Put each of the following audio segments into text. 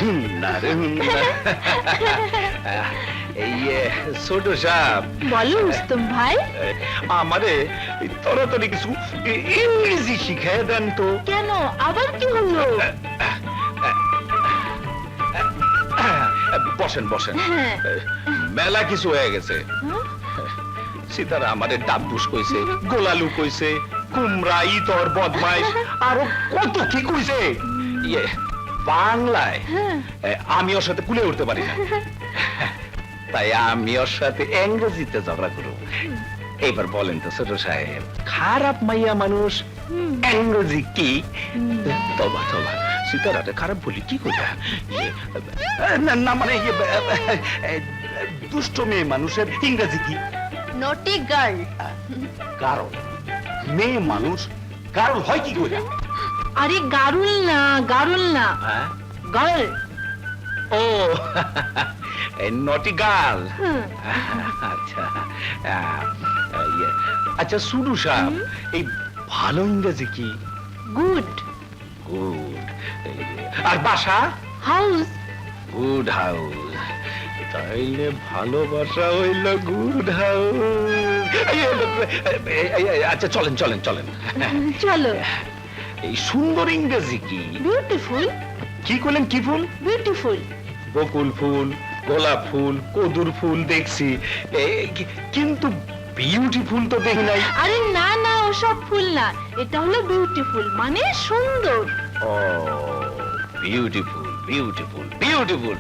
হুন্না রে হুন্না। এই ছোট সাহেব, বলো রুস্তম ভাই। আমারে তাড়াতাড়ি কিছু ইংরেজি শিখাই দেন তো। কেন, আবার কি হলো? বসেন বসেন, হ্যাঁ। মেলা কিছু হয়ে গেছে। সীতারা আমারে ডাব্বুস কইছে, গোলালু কইছে, কুমড়া ইতর বদমাইশ, আরো কত কি কইছে। ইয়ে বাংলায় আমি ওর সাথে কুলে উঠতে পারি না, তাই আমি ওর সাথে ইংরেজিতে ঝগড়া করব। এইবার বলেন তো ছোট সাহেব, খারাপ মাইয়া মানুষ ইংরেজি কি? তবা তবা, সীতারাতে খারাপ বলি কি করে? না মানে দুষ্ট মেয়ে মানুষের ইংরেজি কি? নটি গার্ল। গারল। মেয়ে মানুষ গারল হয় কি করে? আরে গারুল না, গারুল না, হ্যাঁ, গার্ল। ও নটি গার্ল। হুম। আচ্ছা আচ্ছা সুডু সাহেব, এই ভালো ইংরেজি কি? Good good. আর বাসা? হাউস। Good house. তাইলে ভালোবাসা হইল গুড হাউস। আচ্ছা চলেন চলেন চলেন। চলো। এই সুন্দর ইংরেজি কি? বিউটিফুল। কি করলেন, কি ফুল? বিউটিফুল। বকুল ফুল, গোলাপ ফুল, কদুর ফুল দেখছি, কিন্তু বিউটিফুল তো দেখি নাই। আরে না না, ওসব ফুল না, এটা হলো বিউটিফুল মানে সুন্দর। ও বিউটিফুল বিউটিফুল বিউটিফুল,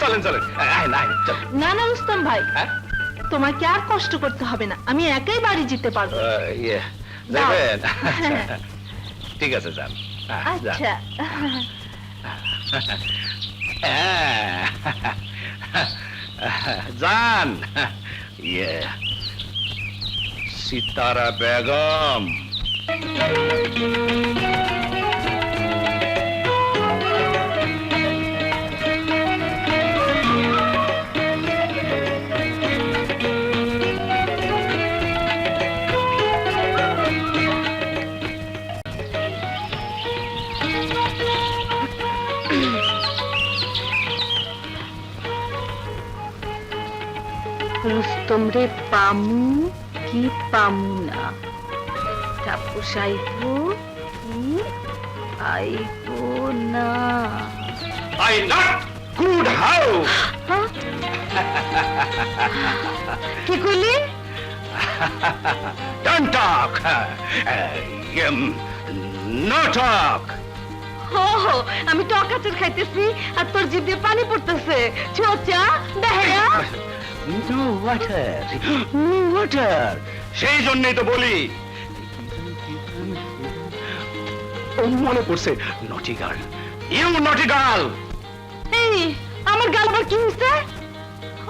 চলেন চলেন, চলেন। না না রুস্তম ভাই, হ্যাঁ? তোমাকে আর কষ্ট করতে হবে না, আমি একাই বাড়ি যেতে পারবো। যাবেন? ঠিক আছে, যান। আচ্ছা। যান। ইয়ে সিতারা বেগম। রুস্তম রে পামু কি পামু না, তাপস আইবো কি আইবো না। I not good house. হ্যাঁ? কি করলি? Don't talk. No talk. হো হো, আমি টকাচের খাইতেছি আর তোর জিভ দিয়ে পানি পড়তেছে। ছোচা Behera. No water. No water. সেই জন্যই তো বলি। ও মনে পড়ছে, নটি গার্ল। ইউ নটি গার্ল। এই আমার গাল আবার কি হইছে?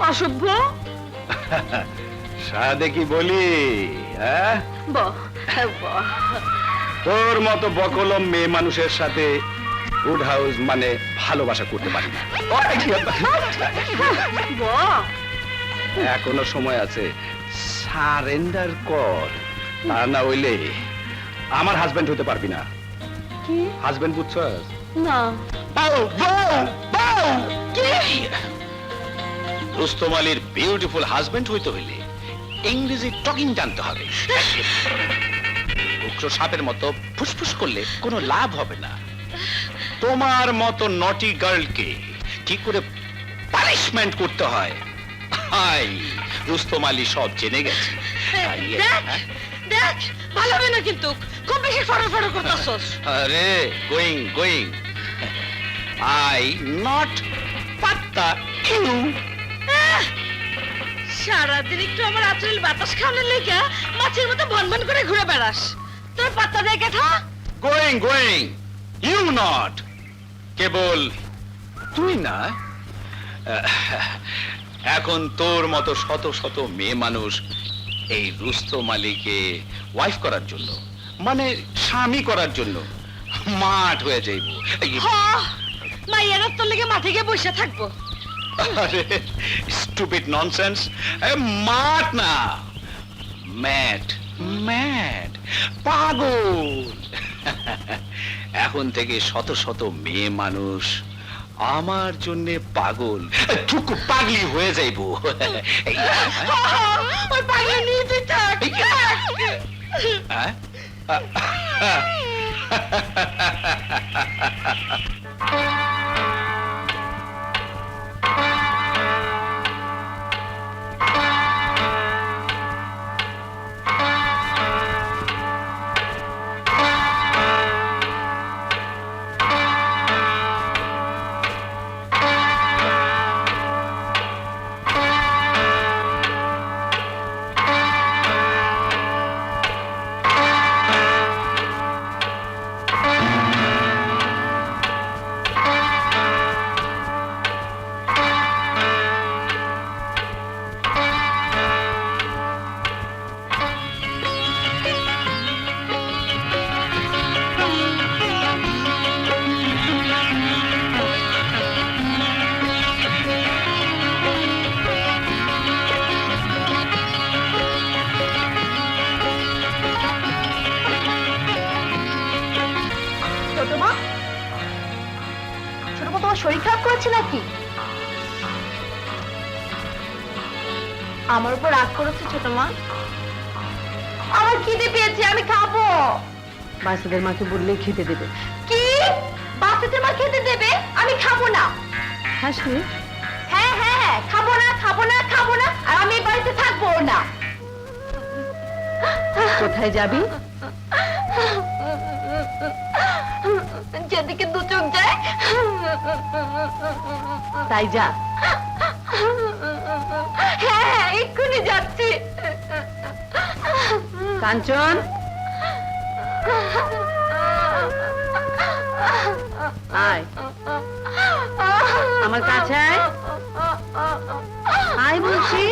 অসভ্য। সাদে কি বলি? হ্যাঁ, বাহ বাহ। তোর মতো বকলম মেয়ে মানুষের সাথে গুড হাউস মানে ভালোবাসা করতে পারি না। বাহ। এখনো সময় আছে, সারেন্ডার কর, তা না হইলে আমার হাজবেন্ড হতে পারবি না। কি? হাজবেন্ড বুঝছস? না। রুস্তম আলীর বিউটিফুল হাজবেন্ড হইতে হইলে ইংরেজি টকিং জানতে হবে। উগ্র সাপের মতো ফুসফুস করলে কোনো লাভ হবে না। তোমার মতো নটি গার্লকে কি করে পানিশমেন্ট করতে হয়, হাই রুস্তম আলী সব জেনে গেছে। দেখ দেখ, ভালো হবে না কিন্তু, খুব বেশি ফটো ফটো করতেছস। আরে গোয়িং গোয়িং, আই নট পাত্তা ইউ। সারাদিন একটু আমার আচরিল বাতাস খাওয়ানোর লেগে মাছের মতো ভনভন করে ঘুরে বেড়াস, তোর পাত্তা দেয় কথা। গোয়িং গোয়িং, ইউ নট, কেবল তুই না, এখন তোর মতো শত শত মেয়ে মানুষ এই রুস্তম আলীকে ওয়াইফ করার জন্য, মানে স্বামী করার জন্য মাঠ হয়ে যাইব। মাইয়ারা তোর লেগে মাঠে গিয়ে বসে থাকবো। আরে স্টুপিড ননসেন্স, মাঠ না, ম্যাট ম্যাট, পাগল। এখন থেকে শত শত মেয়ে মানুষ আমার জন্য পাগল থুকু পাগলি হয়ে যাইবো। ওই পাগলা নিয়ে তুই থাক। হ্যাঁ? ছোট মা, তোমার শরীর খারাপ করেছে নাকি? আমার উপর রাগ করেছে ছোট মা? আমার খিদে পেয়েছে, আমি খাবো। বাচ্চাদের মাকে বললেই খেতে দেবে। কি? বাচ্চাদের মা খেতে দেবে? আমি খাবো না। হাসি? হ্যাঁ হ্যাঁ হ্যাঁ, খাবো না খাবো না খাবো না, আর আমি এই বাড়িতে থাকবো না। কোথায় যাবি? যেদিকে দু চোখ যায় তাই যা। হ্যাঁ হ্যাঁ, এক্ষুনি যাচ্ছি। কাঞ্চন, আয় আমার কাছে আয়। আয় বলছি।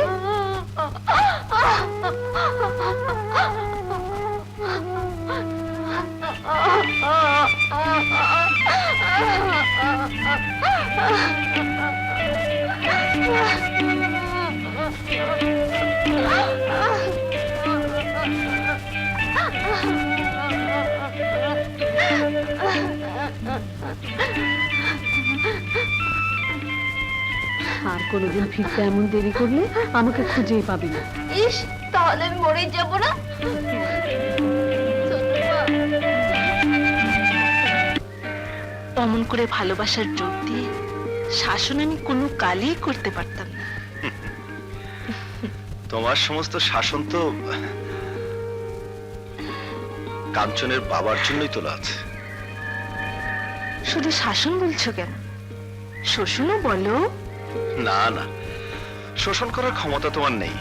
আর কোনোদিন ফিরতে এমন দেরি করলে আমাকে খুঁজেই পাবি না। ইস, তাহলে আমি মরেই যাব না? অমন করে ভালোবাসার জোর দিয়ে শাসন আমি কোনো কালই করতে পারতাম না। তোমার সমস্ত শাসন তো কাঞ্চনের বাবার জন্যই তোলা আছে। শুধু শাসন বলছো কেন? শোষণও বলো। না না, শোষণ করার ক্ষমতা তোমার নেই।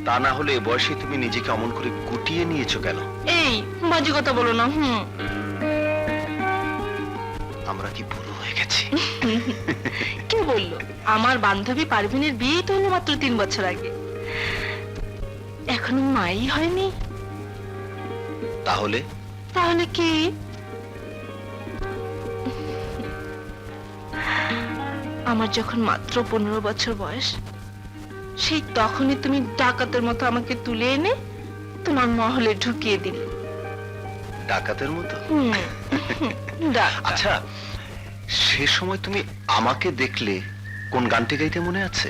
তা না হলে এ বয়সে তুমি নিজেকে অমন করে গুটিয়ে নিয়েছো কেন? এই বাজে কথা বলো না। আমরা কি বুড়ো হয়ে গেছি? কে বললো? আমার বান্ধবী পারভিনের বিয়ে তো হলো মাত্র 3 বছর আগে, এখনো মাই হয়নি। তাহলে? তাহলে কি? আমার যখন মাত্র 15 বছর বয়স, সেই তখনই তুমি ডাকাতের মতো আমাকে তুলে এনে তোমার মহলে ঢুকিয়ে দিলে। ডাকাতের মতো? ডাকাত। আচ্ছা, সে সময় তুমি আমাকে দেখলে কোন গানটি গাইতে মনে আছে?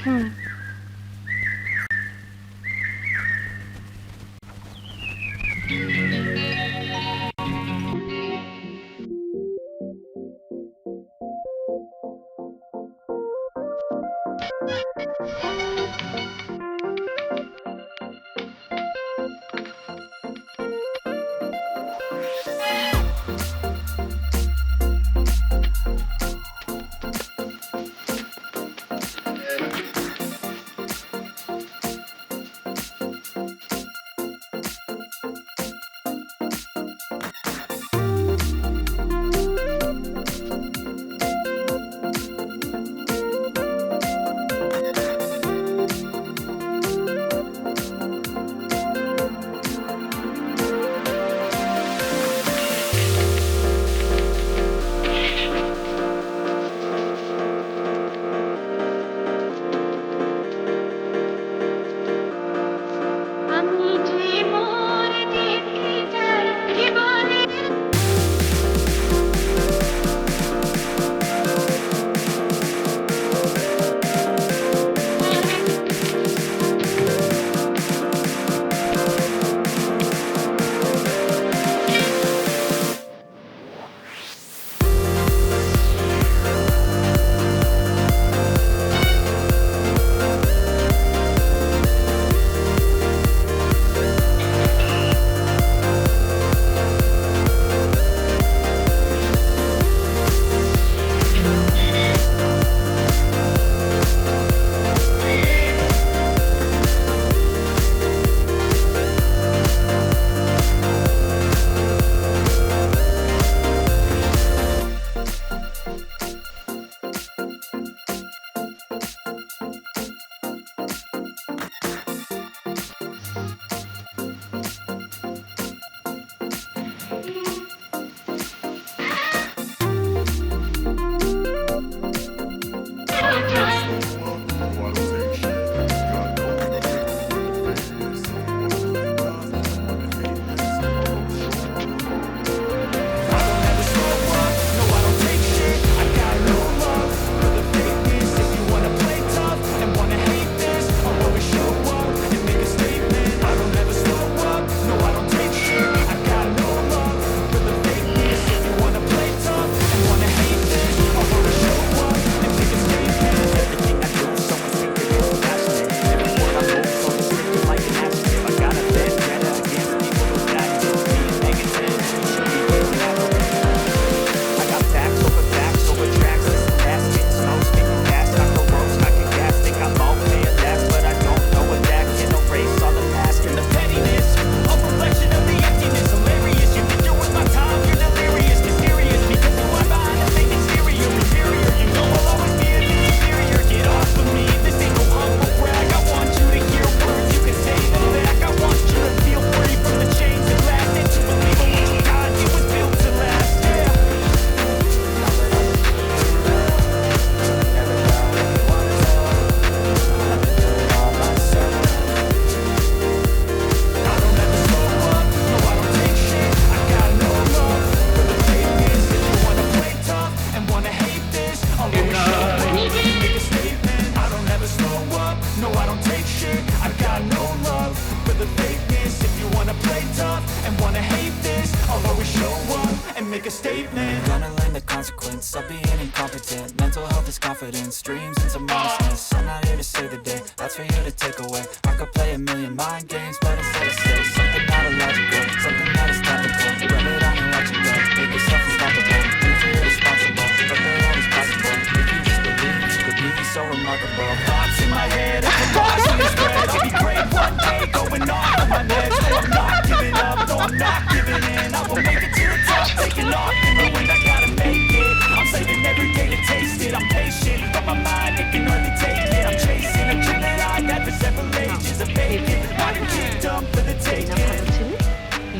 the fakeness. If you wanna play tough and wanna hate this, I'll always show up and make a statement. Gonna learn the consequence of being incompetent. Mental health is confidence, dreams into modestness. I'm not here to save the day, that's for you to take away. I could play a million mind games, but instead I say something not illogical, something that is topical. Rub it on and watch it go, make yourself unstoppable. Things are irresponsible, but they're always possible. If you just believe, you could be so remarkable. Thoughts in my head, thoughts in this bed. I'll be great one day, going off on my meds. No, I'm not giving up, no, I'm not giving in. I will make it to the top, taking off in the wind. I gotta make it. I'm saving every day to taste it. I'm patient, but my mind, it can hardly take it. I'm chasing a dream that I've had for several ages. A vacant, not a kingdom for the না taking. ভালো ছেলে,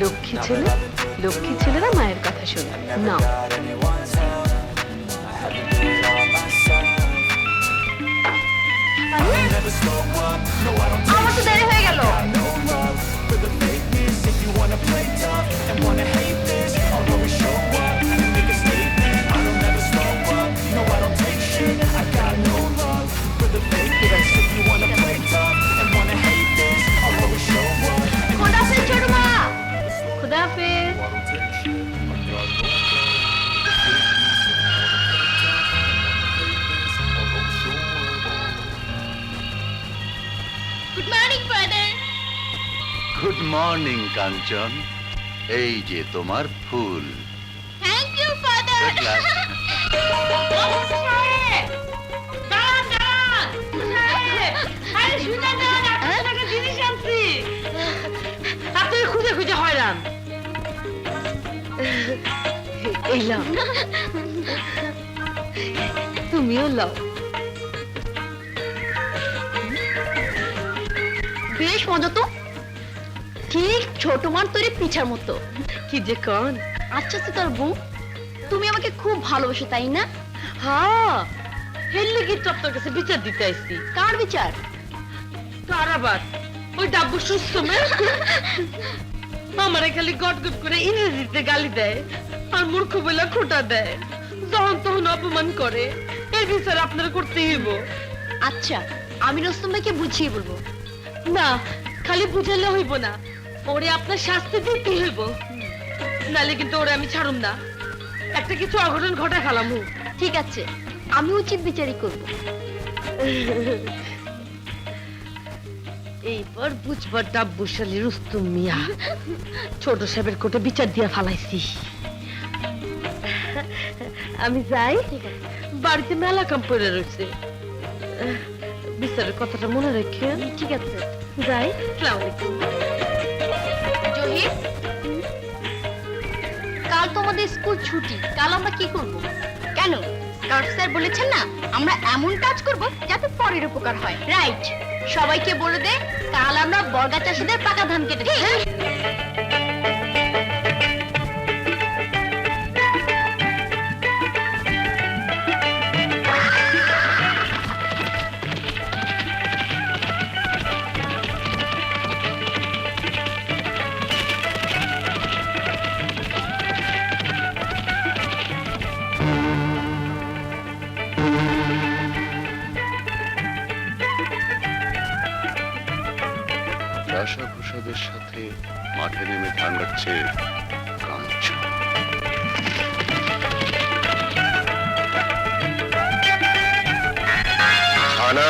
লক্ষ্মী ছেলে, লক্ষ্মী ছেলেরা মায়ের কথা শোনে না। Got anyone's help. I had to do it all myself. I never slow up, no, I don't take আমার তো দেরি হয়ে গেল। got no love for the fakeness. If you wanna play tough and wanna hate this, I'll always show up and make a statement. I don't ever slow up, no, I don't take shit. I got no love for the fakeness. If you wanna play tough and wanna hate this, I'll always show up and খোদা হাফেজ ছোট মা, খোদা হাফেজ। Good morning father. Good morning Kanchan, এই যে তোমার ফুল। Thank you father. Good luck. আপনি খুঁজে খুঁজে হয়রান। এই লাও, তুমিও লাও। বেশ মজা তো, ঠিক ছোট মার তৈরি পিঠার মতো। কি যে কন। আচ্ছা তো তোর বউ, তুমি আমাকে খুব ভালোবাসো তাই না? হ্যাঁ, হেললে কি তো আপনার কাছে বিচার দিতে আইছি। কার বিচার? কার আবার? ওই ডাব্বু সুস্থ মেয়ে আমারে খালি গট গট করে ইংরেজিতে গালি দেয় আর মূর্খ বলে খোটা দেয়, যখন তখন অপমান করে। এর বিচার আপনারা করতেই হইব। আচ্ছা, আমি রস্তম ভাইকে বুঝিয়ে বলবো। না, খালি বুঝালে হইব না, ওরে আপনার শাস্তি দিতেই হইব, নালে কিন্তু ওরে আমি ছাড়ুম না। একটা কিছু অঘটন ঘটা খালামু। ঠিক আছে, আমি উচিত বিচারই করব। এইবার বুঝবার ডাব্বুশালী রুস্তুম মিয়া, ছোট সাহেবের কোটে বিচার দিয়া ফালাইছি। আমি যাই, বাড়িতে মেলা কাম পড়ে রয়েছে। বিচারের কথাটা মনে রেখে। ঠিক আছে, যাই। আসসালামু আলাইকুম। জহির, কাল তো আমাদের স্কুল ছুটি, কাল আমরা কি করব? কেন? কারণ স্যার বলেছেন না, আমরা এমন কাজ করব যাতে পরের উপকার হয়। রাইট, সবাইকে বলে দে কাল আমরা বর্গা চাষীদের পাকা ধান কেটে দেব। চাষা ভূষাদের সাথে মাঠে নেমে ধান কাটছে কাঞ্চন। শাহানা,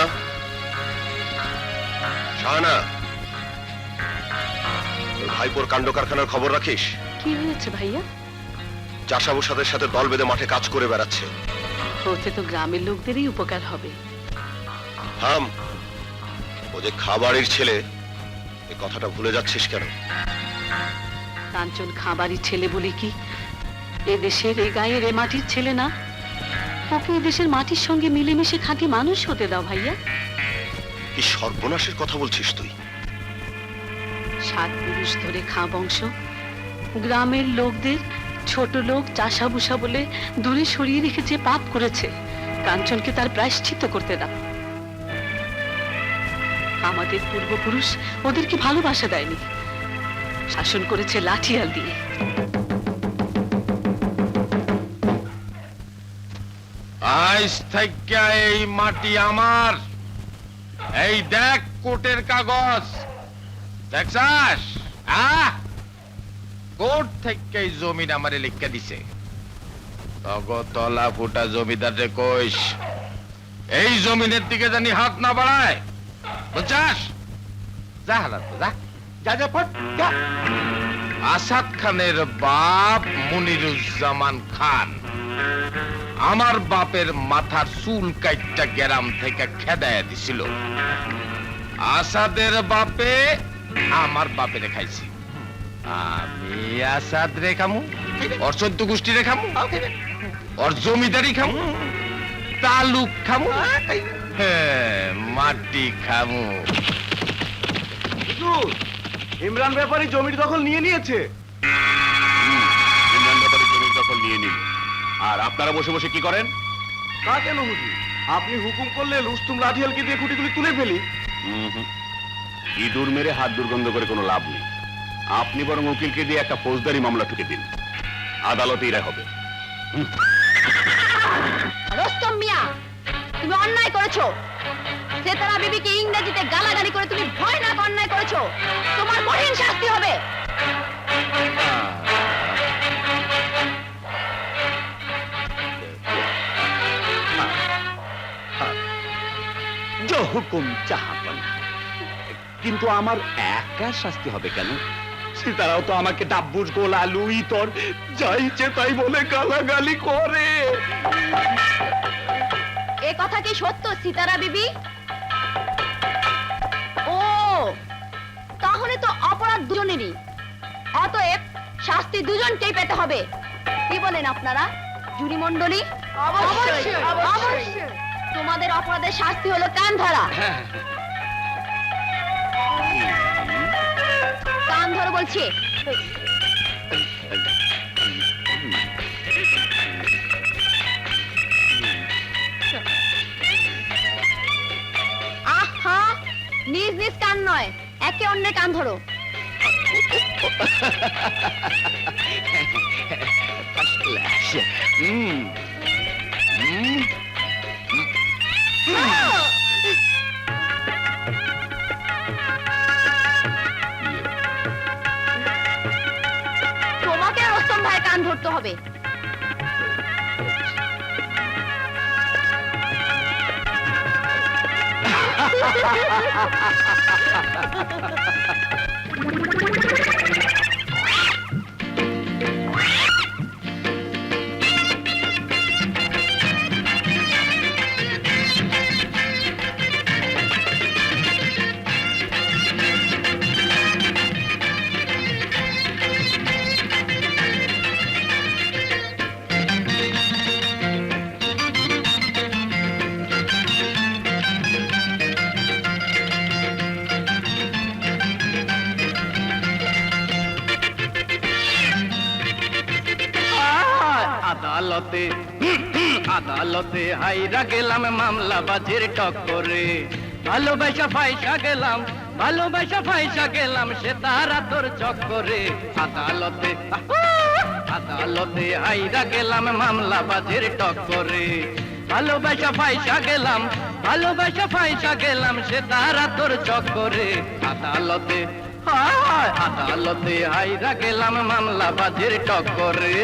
শাহানা, তোর ভাইপোর কাণ্ড কারখানার খবর রাখিস? কি হয়েছে ভাইয়া? চাষা ভূষাদের সাথে দল বেঁধে মাঠে কাজ করে বেড়াচ্ছে। ওতে তো গ্রামের লোকদেরই উপকার হবে। হাম, ও যে খাবারের ছেলে, এই কথাটা ভুলে যাচ্ছিস কেন? কাঞ্চন খাবারই ছেলে বলে কি এ দেশের, এ গায়ের, এ মাটির ছেলে না? ওকে এ দেশের মাটির সঙ্গে মিলেমিশে খাঁটি মানুষ হতে দাও ভাইয়া। কি সর্বনাশের কথা বলছিস তুই? 7 পুরুষ ধরে খাঁ বংশ, গ্রামের লোকদের ছোট লোক চাষাবুষা বলে দূরে সরিয়ে রেখে যে পাপ করেছে, কাঞ্চনকে তার প্রায়শ্চিত্ত করতে দাও। আমাদের পূর্বপুরুষ ওদেরকে ভালোবাসা দেয়নি, শাসন করেছে লাঠিয়াল দিয়ে। আজ থেকে এই মাটি আমার। এই দেখ কোটের কাগজ, দেখছাস কোর্ট থেকে এই জমিন আমারে লিখে দিছে তলা ফুটা জমিদার রে কইস এই জমিনের দিকে জানি হাত না বাড়ায় বুঝছাস যা হালাত যা যা যা পট যা আসাদ খানের বাপ মনিরুজ্জামান খান আমার বাপের মাথার চুল কাইটটা গ্রাম থেকে খেদায়া দিছিল আসাদের বাপে আমার বাপে রেখাইছি আমি আসাদ রেখামু ওর 14 গোষ্ঠী রেখামু ওর জমিদারি খামু তালুক খামু মাটি খামু ইমরান ব্যাপারী জমির দখল নিয়ে নিয়েছে। ইমরান ব্যাপারী জমির দখল নিয়ে নিল আর আপনারা বসে বসে কি করেন তা কেন হুজুর? আপনি হুকুম করলে রুস্তুম লাঠিয়ালকে দিয়ে খুঁটিগুলি তুলে ফেলি। ইঁদুর মেরে হাত দুর্গন্ধ করে কোনো লাভ নেই আপনি বরং উকিলকে দিয়ে একটা ফৌজদারি মামলা ঠুকে দিন আদালতে এরাই হবে রোস্তম মিয়া, তুমি অন্যায় করেছো। সেতারা বিবিকে ইংরেজিতে গালাগালি করে তুমি ভয়ানক অন্যায় করেছো। তোমার কঠিন শাস্তি হবে। হুকুম চাহাপনা কিন্তু আমার একা শাস্তি হবে কেন সীতারাও তো আমাকে ডাব্বুস গোলালু ইতর যাই ইচ্ছে তাই বলে গালাগালি করে এ কথা কি সত্য সীতারা বিবি? ও তাহলে তো অপরাধ দুজনেরই, অতএব শাস্তি দুজনকেই পেতে হবে। কি বলেন আপনারা জুরি মণ্ডলী? অবশ্যই অবশ্যই। তোমাদের অপরাধের শাস্তি হলো কান ধরা। কান ধরো বলছি। আহা, নিজ নিজ কান নয়, একে অন্যের কান ধরো। তোমাকে রোস্তম ভাই কান ধরতে হবে। আদালতে হাইরা গেলাম মামলা বাজের টক্করে, ভালোবাসা ফাইসা গেলাম সে তারা তোর চক্করে। আদালতে হাইরা গেলাম মামলা বাজের টক্করে, ভালোবাসা ফাইসা গেলাম সে তারা তোর চক্করে। আদালতে হাইরা গেলাম মামলা বাজের টক্করে।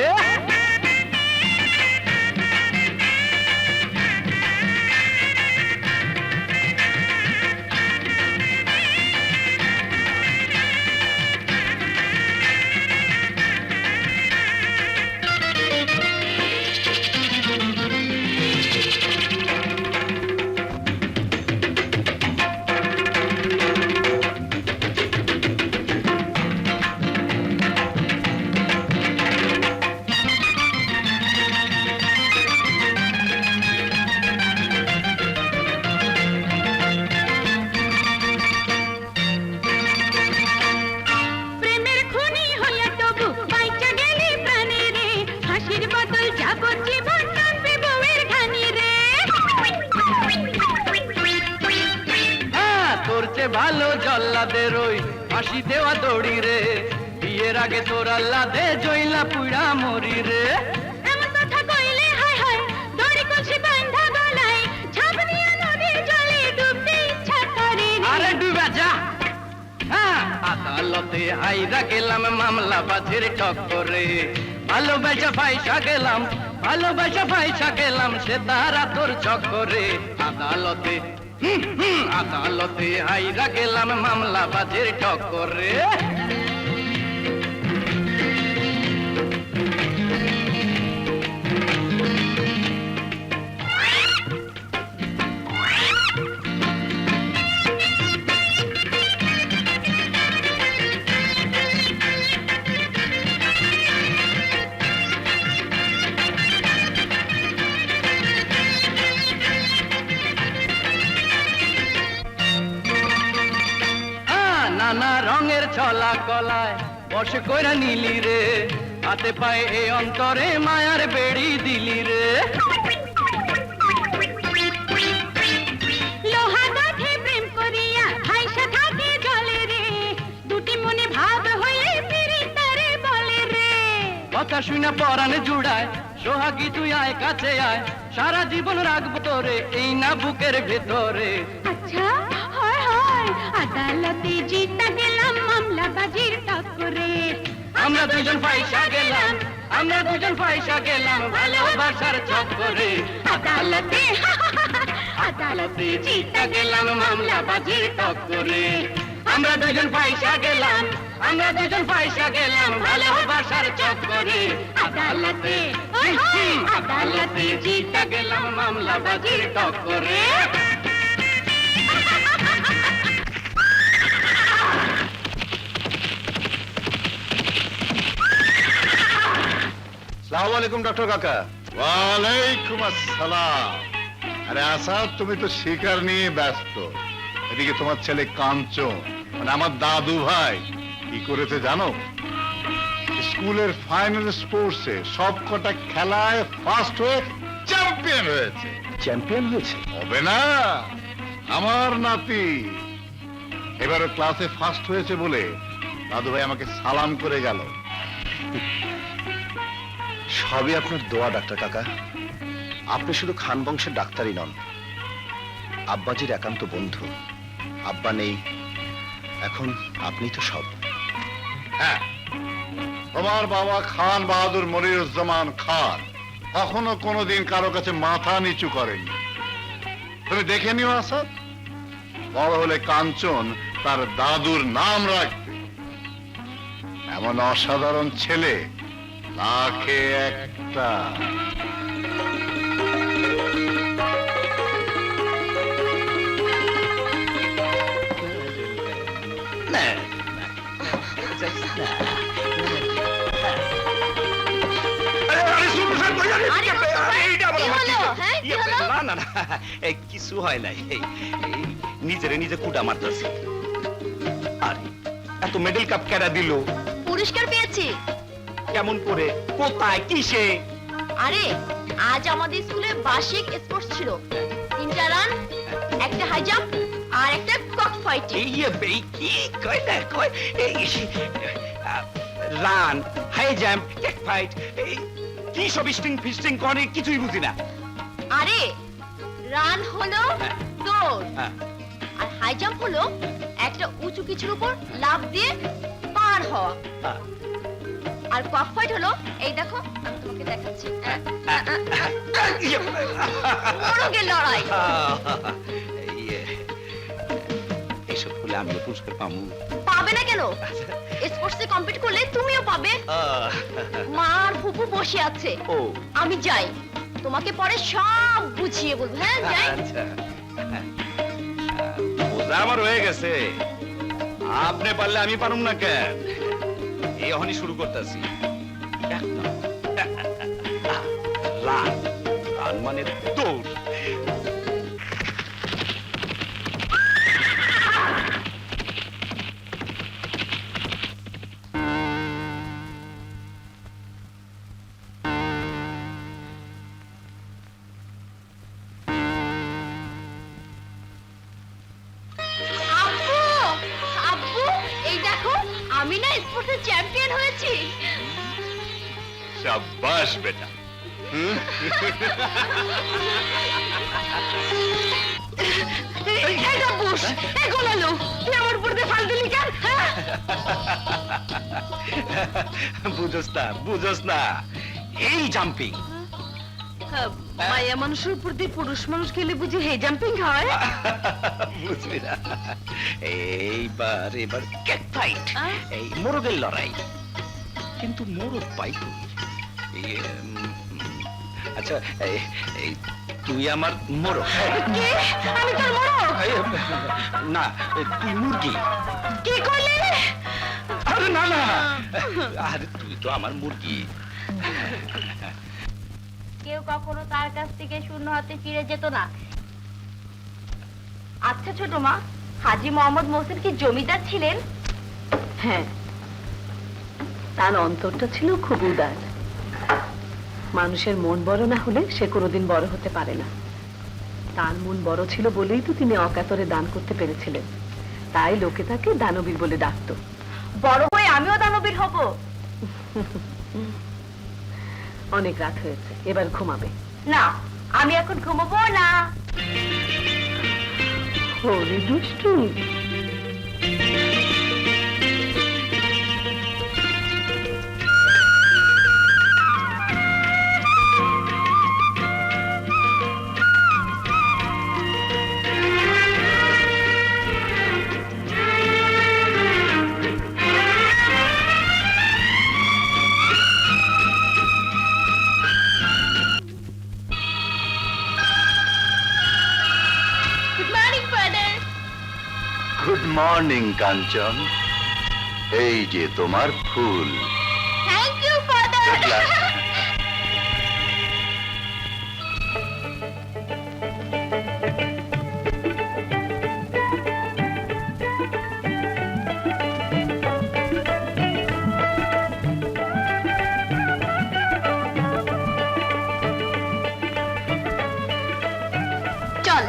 ভালো জল্লাদের ওই ফাঁসি দেওয়া দড়ি রে, বিয়ের আগে তোর আল্লাহ দে জইলা পুড়া মরি রে। আরে ডুবে যা। আদালতে হাইরা গেলাম মামলা বাজের টক্করে, ভালোবাসা ফাইসা গেলাম সে তারা তোর চক্করে। আদালতে আদালতে হাইরা গেলাম মামলা বাজের টক্করে। নানা রঙের ছলা কলায় বসে কইরা নিলি রে, হাতে পায়ে এই অন্তরে মায়ার বেড়ি দিলি রে। লোহা গাঁথে প্রেম করিয়া ভাইসা থাকে জলে রে, দুটি মনে ভাব হয়ে পিরিতারে বলে রে। কথা শুনে পরাণ জুড়ায়, সোহাগী তুই আয় কাছে আয়, সারা জীবন রাখবো তোরে এই না বুকের ভেতরে। আচ্ছা হয় হয়, আদালতে জিতা গেলাম মামলা বাজির টক্করে। আমরা দুজন ফাইসা গেলাম ভালোবাসার চক্করে। আদালতে আদালতে জিতা গেলাম মামলা বাজির টক্করে। আমরা দুজন ফাইসা গেলাম ভালোবাসার চক্করে। আদালতে আদালতে জিতা গেলাম মামলা বাজির টক্করে। আসসালামু আলাইকুম ডক্টর কাকা। ওয়ালাইকুম আসসালাম। আরে আসাদ, তুমি তো শিকার নিয়ে ব্যস্ত, এদিকে তোমার ছেলে কাঞ্চন মানে আমার দাদু ভাই কি করেছে জানো? স্কুলের ফাইনাল স্পোর্টসে সব কটা খেলায় ফার্স্ট হয়ে চ্যাম্পিয়ন হয়েছে। চ্যাম্পিয়ন হয়েছে? হবে না, আমার নাতি এবারে ক্লাসে ফার্স্ট হয়েছে বলে দাদু ভাই আমাকে সালাম করে গেল। সবই আপনার দোয়া ডাক্তার কাকা। আপনি শুধু খান বংশের ডাক্তারই নন, আব্বাজির একান্ত বন্ধু। আব্বা নেই, এখন আপনি তো সব। হ্যাঁ, তোমার বাবা খান বাহাদুর মনিরুজ্জামান খান কখনো কোনোদিন কারো কাছে মাথা নিচু করেনি। তুমি দেখে নিও আসাদ, বড় হলে কাঞ্চন তার দাদুর নাম রাখবে। এমন অসাধারণ ছেলে লাখে একটা। কিছু হয় নাই, নিজেরে নিজে কুটা মারতেছি। আরে এত মেডেল কাপ কেডা দিল? পুরস্কার পেয়েছি। কেমন করে, কোথায়, কিসে? আরে আজ আমাদের স্কুলে বার্ষিক স্পোর্টস ছিল, 3টা রান, একটা হাই জাম্প আর একটা কক ফাইটিং। কি কয় না কয়, run, high jump, take fight, কি সব স্টিং ফিস্টিং করে কিছুই বুঝি না। আরে রান হলো দৌড়, আর হাই জাম্প হলো একটা উঁচু কিছুর উপর লাফ দিয়ে পার হওয়া, আর কক ফাইট হলো এই দেখো আমি তোমাকে দেখাচ্ছি, মোরগের লড়াই। এইসব হলে আমিও পুরস্কার পাবো। পাবে না কেন? স্পোর্টসে কম্পিট করলে তুমিও পাবে। মা আর ফুপু বসে আছে, আমি যাই, তোমাকে পরে সব বুঝিয়ে বলবো। হ্যাঁ যাই। আচ্ছা, বোঝা আমার হয়ে গেছে, আপনি পারলে আমি পারুম না কেন? এই এখনই শুরু করতেছি। রান, রান মানে দৌড়। আমি না স্পোর্টসে চ্যাম্পিয়ন হয়েছি। শাবাশ বেটা। এটা বুশ, এ গোলালো, তুই আমার উপর দিয়ে ফাল দিলি কেন? বুঝোস না এই জাম্পিং। মায়া মানুষের উপর দিয়ে পুরুষ মানুষ গেলে বুঝি হে জাম্পিং হয়? বুঝবি না, এবার ক্যাট ফাইট, এই মোরগের লড়াই। কিন্তু মোরগ পাই কই? আচ্ছা, এই তুই আমার মোরগ। কি? আমি তোর মোরগ? না, তুই মুরগি। কি কইলি? আরে না না, আরে তুই তো আমার মুরগি। কেউ কখনো তার কাছ থেকে শূন্য হাতে ফিরে যেত না। আচ্ছা ছোট মা, হাজী মোহাম্মদ মহসিন কি জমিদার ছিলেন? হ্যাঁ, তার অন্তরটা ছিল খুব উদার। মানুষের মন বড় না হলে সে কোনোদিন বড় হতে পারে না। তার মন বড় ছিল বলেই তো তিনি অকাতরে দান করতে পেরেছিলেন। তাই লোকে তাকে দানবীর বলে ডাকতো। বড় হয়ে আমিও দানবীর হব। অনেক রাত হয়েছে, এবার ঘুমাবে। না, আমি এখন ঘুমাবো না। ওরে দুষ্টু। Good morning father. Good morning Kanchan, এই যে তোমার ফুল। Thank you father. চল।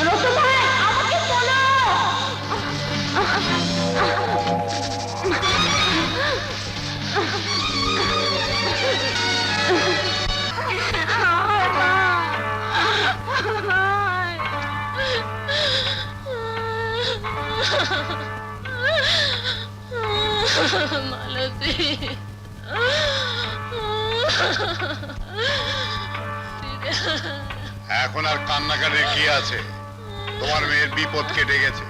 রতনভাই, আমাকে তোলো। মালতী এখন আর কান্নাকাটির কি আছে? তোমার মেয়ের বিপদ কেটে গেছে,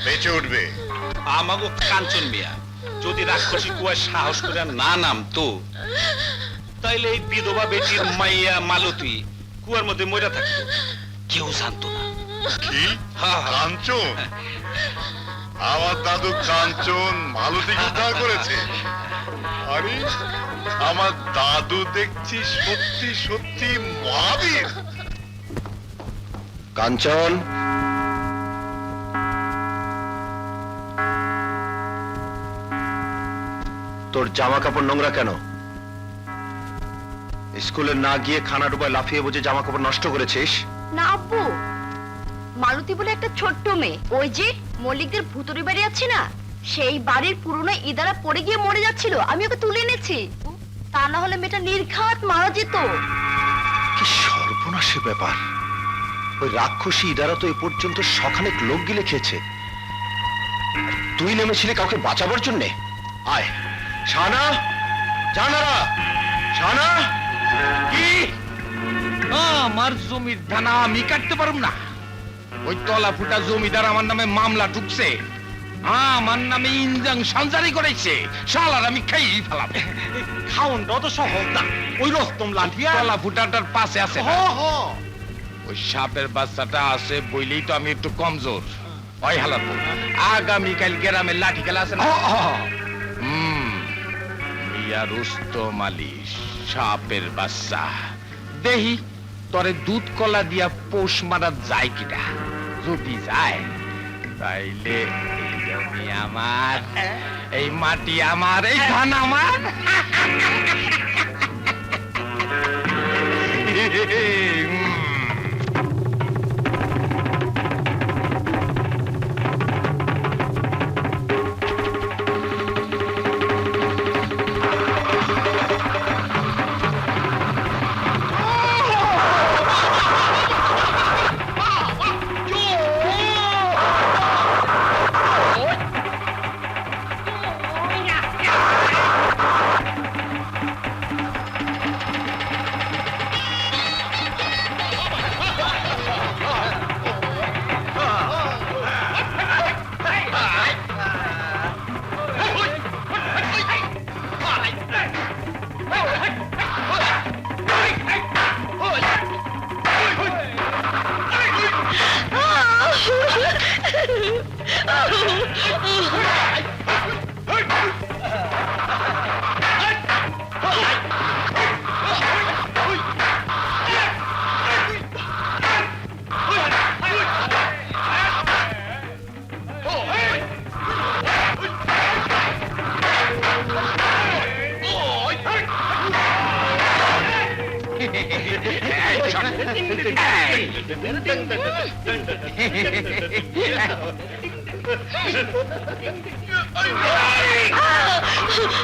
বেঁচে উঠবে। আমাগো কাঞ্চন মিয়া যদি রাক্ষসী কুয়ায় সাহস করে না নামতো, তাইলে এই বিধবা বেটির মাইয়া মালতী কুয়ার মধ্যে মরে থাকতো, কেউ জানতো না। কি হ্যাঁ, হ্যাঁ। কাঞ্চন? আমার দাদু কাঞ্চন মালতীকে উদ্ধার করেছে। আরে আমার দাদু দেখছি সত্যি সত্যি মহাবীর। কাঞ্চন, তোর জামা কাপড় নোংরা কেন? স্কুলে না গিয়ে খানা ডুবায় লাফিয়ে বুঝে জামা কাপড় নষ্ট করেছিস? না আব্বু, মালতী বলে একটা ছোট্ট মেয়ে, ওই যে মল্লিকদের ভুতুরি বাড়ি আছে না, সেই বাড়ির পুরনো ইদারা পড়ে গিয়ে মরে যাচ্ছিল, আমি ওকে তুলে এনেছি। তা না হলে মেয়েটা নির্ঘাত মারা যেত। কি সর্বনাশী ব্যাপার! ওই রাক্ষসী ইদারা তো এ পর্যন্ত সখানেক লোক গিলে খেয়েছে, আর তুই নেমেছিলি কাউকে বাঁচাবার জন্যে? আয় শানা, জানারা শানা। কি? আমার জমির ধানা আমি কাটতে পারব না? ওই তলা ফুটা জমিদার আমার নামে মামলা ঢুকছে, আমার নামে ইনজাংশন জারি করেছে। শালার আমি খেয়েই ফেলাম। খাউনটাও তো সহজ না, ওই রস্তম লাঠিয়া তলা ফুটাটার পাশে আছে না? ওই সাপের বাচ্চাটা আছে বইলেই তো আমি একটু কমজোর। ওই হালাবো আগামীকাল গ্রামে লাঠি খেলা আছে না? মিয়া রুস্তম আলী সাপের বাচ্চা, দেহি তরে দুধ কলা দিয়া পোষ মারা যায় কিনা। যদি যায় তাইলে এই জমি আমার, এই মাটি আমার, এই ধান আমার।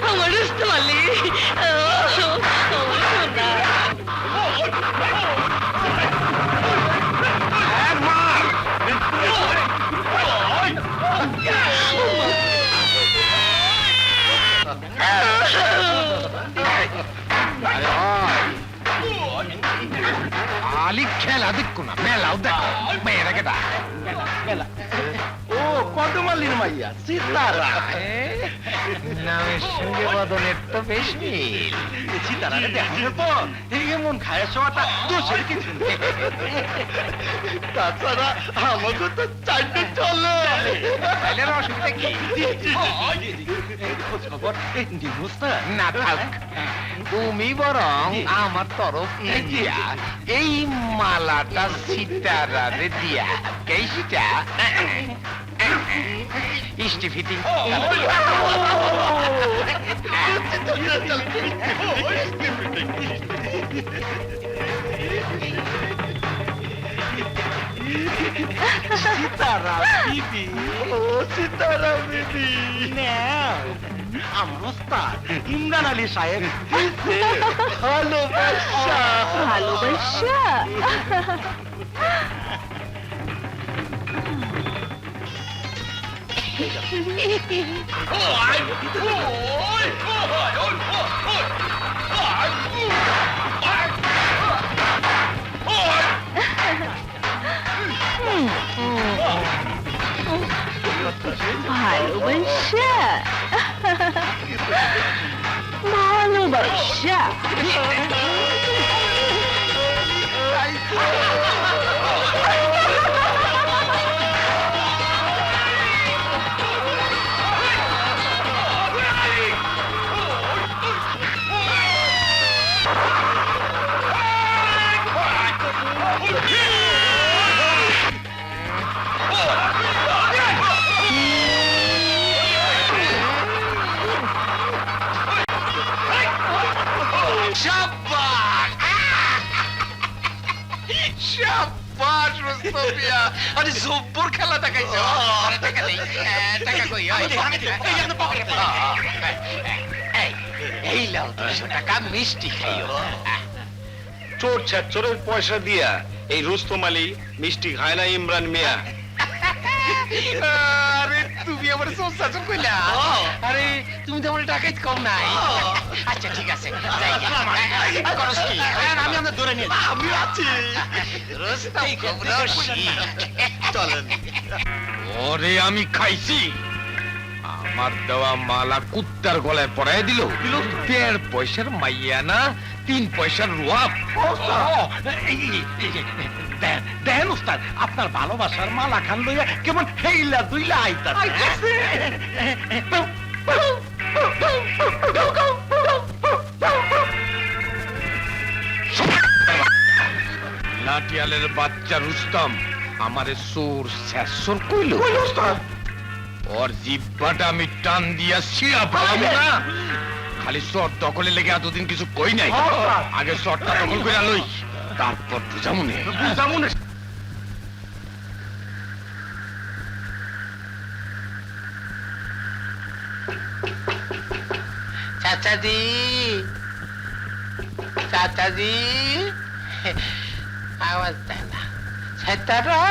আমার রুস্তম আলী, আমার সোনা। আলি খেলা দেখো না, মেলাও দেখো, মেয়েরা কেটা। ও কদমালির মাইয়া সীতারা নামের সঙ্গে বদনের তো বেশ মিল। সীতারারে দেখানোর পর এমন খায় শোয়াটা দোষের কিছু নেই। তাছাড়া আমাকে তো চাইতে চলে তাইলে আর অসুবিধা কি? খোঁজ খবর নিবুস না? না থাক, তুমি বরং আমার তরফ দিয়া এই মালাটা সীতারারে দিয়া কেইটা ইষ্টি ফিটিং সীতারা বিবি, ও সীতারা বিবি, আমার ওস্তাদ ইমরান আলী সাহেব দিছে ভালোবাসা। ভালোবাসা ভালোবাসা ভালোবাসা শাবাশ রুস্তম মিয়া, আরে জব্বর খেলা দেখাইছো। আরে টাকা দেই, টাকা কই? এই লাও 200 টাকা, মিষ্টি খাইও। চোর ছ্যাচরের পয়সা দিয়া এই রুস্তম আলী মিষ্টি খায় না ইমরান মিয়া। আরে তুমি আমার সংসার কইলা? আরে তুমি তো আমার টাকাই কম নাই। আচ্ছা ঠিক আছে, যাই গে। করস কি? আমি আমরা ধরে নিয়ে আমি আছি। রুস্তম কবরশি চলেন। ওরে আমি খাইছি, আমার দেওয়া মালা কুত্তার গলায় পরাই দিল। 1.5 পয়সার মাইয়া না, 3 পয়সার রুয়াব। দেন উস্তাদ, আপনার ভালোবাসার মালা খান লইয়া কেমন হেইলা দুইলা আইতাছে। লাঠিয়ালের বাচ্চা রুস্তম আমারে সোর শেষর কইল। ওর জিব্বাটা আমি টান দিয়া ছিঁড়া পালাম না। খালি শট দখলে লেগে এতদিন কিছু কই নাই। আগে শটটা দখল করে লই, তারপর বুঝামুনে। চাচাজি, চাচাজি, আওয়াজ দেয় না। সেতারা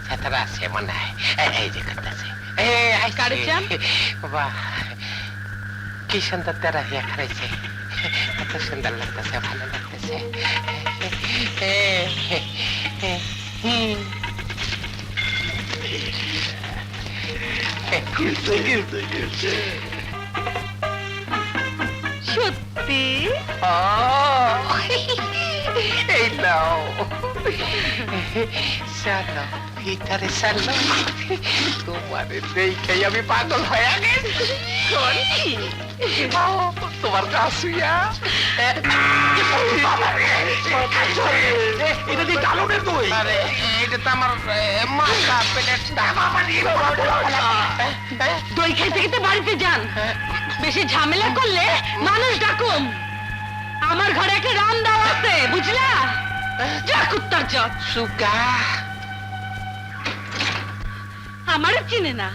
সেতারা আছে মনে হয়, এই যে করতেছে। কারেকশন? বাহ, কি সুন্দর তেরা হিয়া খারাইছে, এত সুন্দর লাগতেছে, ভালো লাগতেছে। সত্যি এই নাও, চলো ভিতরে চলো, তোমার দেখে আমি পাগল হয়ে গেছি। তোমার কাশুয়া এটা দিয়ে কালনের দই। আরে এটা তো আমার মাথা পেটের দই খেতে খেতে বাড়িতে যান। বেশি ঝামেলা করলে মানুষ ডাকুম। আমার ঘরে একটা রান দাও আছে, বুঝলা? যা কুত্তার জট। সুগা আমার চিনে না,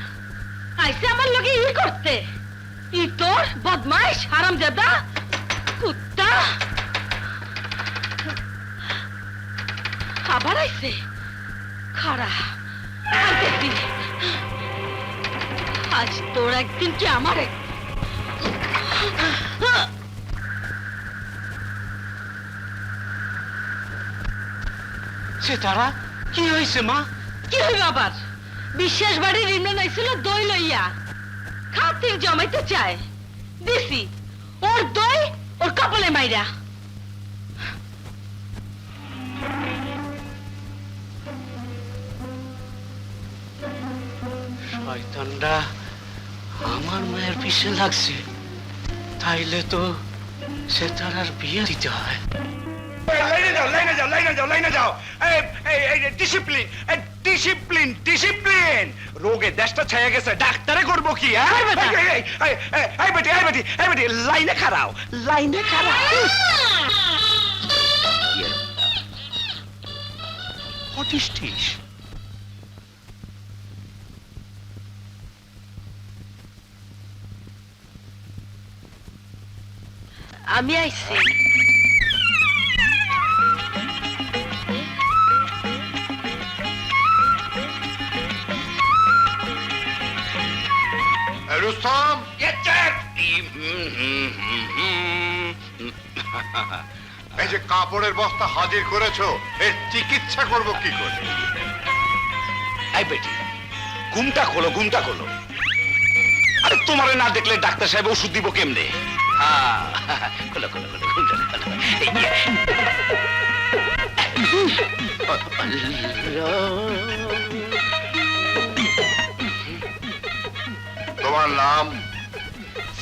আইসে আমার লোকে ই করতে। ই তোর বদমাইশ হারামজাদা কুত্তা। আবার আইসে খাড়া, আর দেখবি আজ তোর একদিন কি আমার একদিন। সেতারা কি হয়েছে মা? কি হইল আবার? বিশ্বাস বাড়ির ইমরান আইছিল দই লইয়া খাতির জমাইতে চায়, দিছি ওর দই ওর কপালে মাইরা। শয়তানরা আমার মায়ের পিছে লাগছে, তাইলে তো সে তার আর বিয়ে দিতে হয়। লাইনে যাও। Discipline, discipline, discipline. রোগে দেশটা ছায়া গেছে, ডাক্তারে করবো কি? লাইনে খাড়াও, লাইনে খাড়াও। What is this? আমি আইছি। রুস্তম, এই যে কাপড়ের বস্তা হাজির করেছো, এর চিকিৎসা করব কি করে? এই বেটি, ঘুমটা খোলো, ঘুমটা খোলো। আরে তোমারে না দেখলে ডাক্তার সাহেব ওষুধ দিব কেমনে? খোলো খোলো খোলো, ঘুমটা খোলো। তোমার নাম?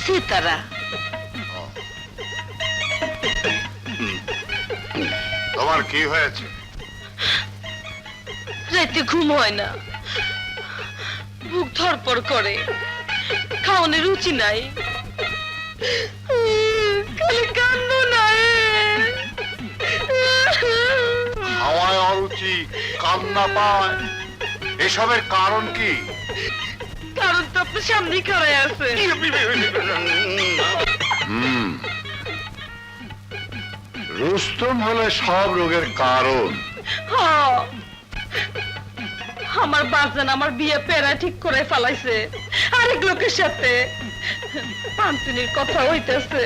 সীতারা। তোমার কি হয়েছে? রাতে ঘুম হয় না, বুক ধরপড় করে, খাওয়ানোর রুচি নাই, খালি কান্দো নাই। হাওয়ায় অরুচি, কান্না পায়, এসবের কারণ কি? কারণ তো আপনার সামনেই খাড়াই আছে। রুস্তম হলে সব রোগের কারণ। হ্যাঁ, আমার বাজান আমার বিয়ে পেরা ঠিক করে ফেলাইছে আরেক লোকের সাথে, পান্তিনির কথা হইতেছে।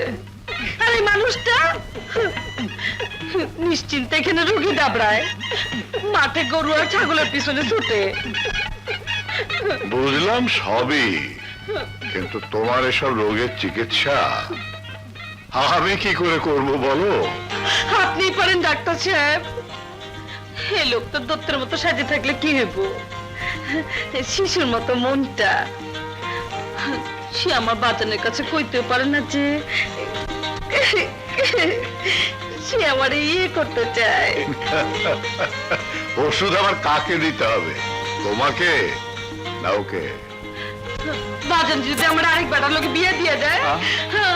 আর এই মানুষটা নিশ্চিন্তে এখানে রুগী দাবড়ায়, মাঠে গরু আর ছাগলের পিছনে ছুটে। বুঝলাম সবই, কিন্তু তোমার এসব রোগের চিকিৎসা আমি কি করে করব বলো? আপনি পারেন ডাক্তার সাহেব। এই লোক তো দত্তের মতো সাজে থাকলে কি হইব? শিশুর মতো মনটা, সে আমার বাজানের কাছে কইতেও পারে না যে সে আমার ইয়ে করতে চায়। ওষুধ আবার কাকে দিতে হবে, তোমাকে না ওকে? বাজান যদি আমার আরেক বেটার লোকে বিয়ে দিয়ে দেয়,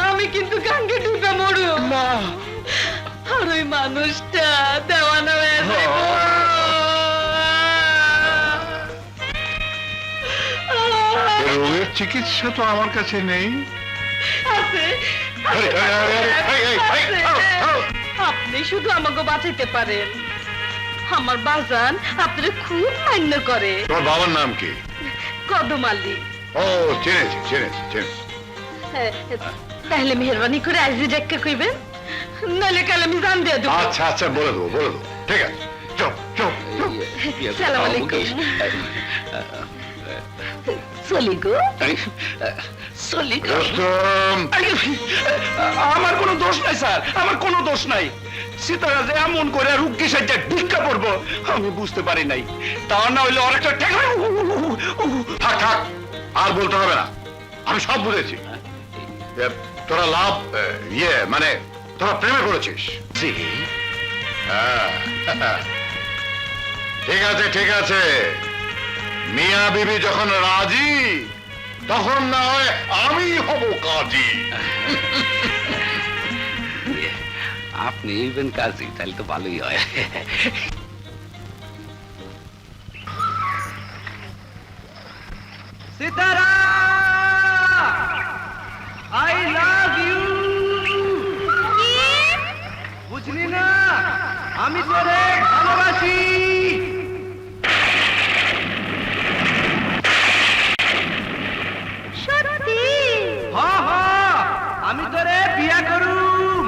আমি কিন্তু গাঙ্গে ডুবে মরু। আর ওই মানুষটা দেওয়ানো হয়ে যাইব। এই রোগের চিকিৎসা তো আমার কাছে নেই। আছে, আরে, আরে, আরে, আরে, এই, এই, এই, থামো, থামো। আপনি শুধু আমাকে বাঁচাইতে পারেন। আমার বাজান আপনারা খুব মান্য করে। তোমার বাবার নাম কি? কদম আলী। ও, চিনেছি চিনেছি চিনেছি। তাহলে মেহরবানি করে আইজি ডাক্তার কইবেন, নাহলে কাল আমি জান দিয়ে দেবো। আচ্ছা আচ্ছা, বলে দেবো বলে দেবো, ঠিক আছে। Chop chop chop. সালাম আলাইকুম। চলি গো, চলি গো। রুস্তম, আমার কোনো দোষ নাই স্যার, আমার কোনো দোষ নাই। সীতারা যে এমন করে রুগী সাজ্জা ভিক্ষা পড়বো আমি বুঝতে পারি নাই। তা না হইলে ওর একটা থাক থাক, আর বলতে হবে না, আমি সব বুঝেছি। তোরা লাভ মানে তোরা প্রেমে পড়েছিস। হ্যাঁ, ঠিক আছে ঠিক আছে, মিয়া বিবি যখন রাজি তখন না হয় আমি হব কাজী। আপনি ইভেন কাজী, তাহলে তো ভালোই হয়। Sitara, I love you. বুঝলি না, আমি তোরে ভালোবাসি। সত্যি? আমি তোরে বিয়া করুম।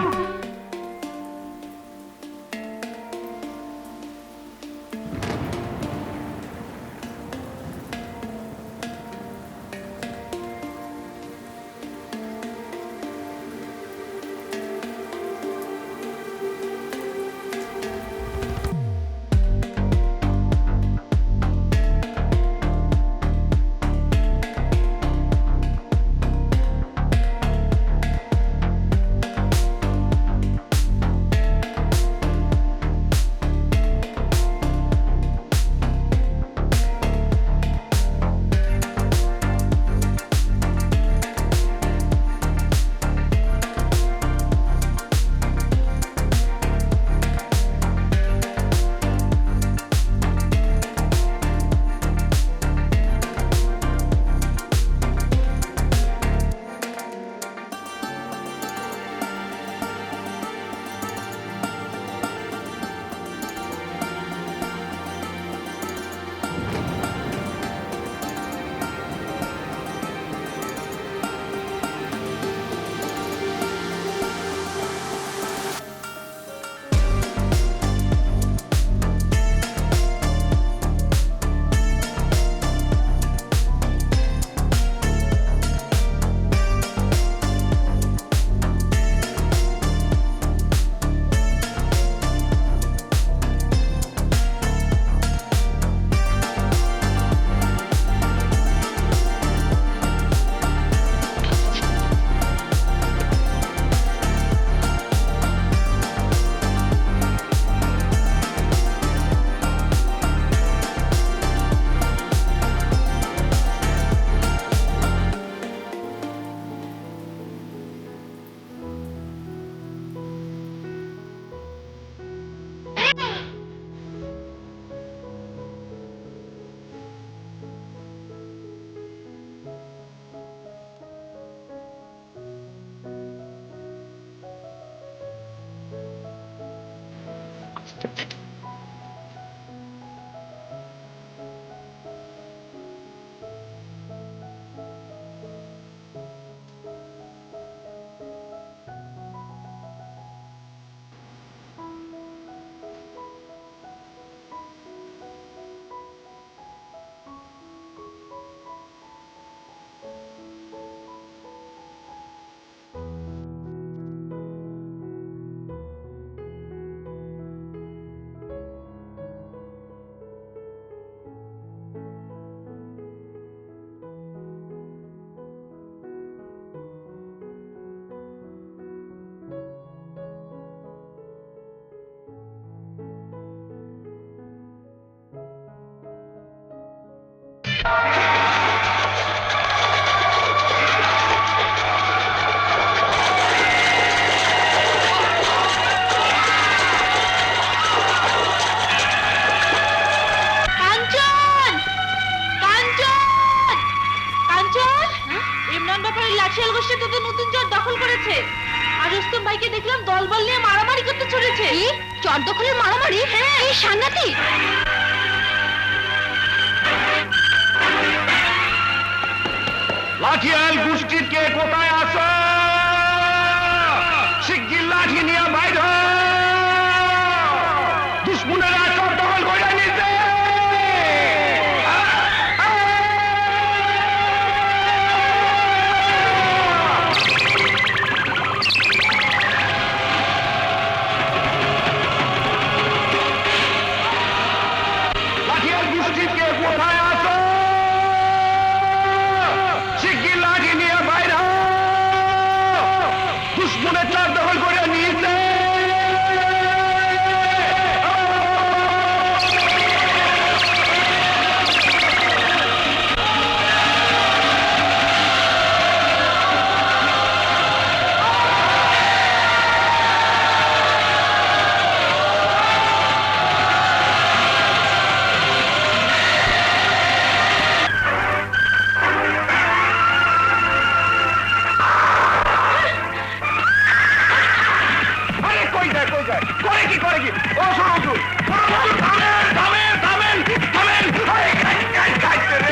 কাঞ্চন! কাঞ্চন! কাঞ্চন! ইমরান ব্যাপারীর লাঠিয়াল গোষ্ঠী তোদের নতুন চর দখল করেছে। আর রুস্তম ভাইকে দেখলাম দলবল নিয়ে মারামারি করতে চলেছে। কি? চর দখলের মারামারি? হ্যাঁ, এই সাংঘাতিক। লাঠিয়াল গোষ্ঠীর কে কোথায় আছো? শিগগির লাঠি নিয়ে বাইর হও। দুশ্মনেরা চর দখল করে নিতে। লাঠিয়াল গোষ্ঠীর কে কোথায় আছো? শিগগির লাঠি নিয়ে বাইর হও। দুশ্মনের চর দখল করে নিতে। আরে কই যায় করে কি ও শোনো থামেন থামেন থামেন থামেন আরে খাইতে রে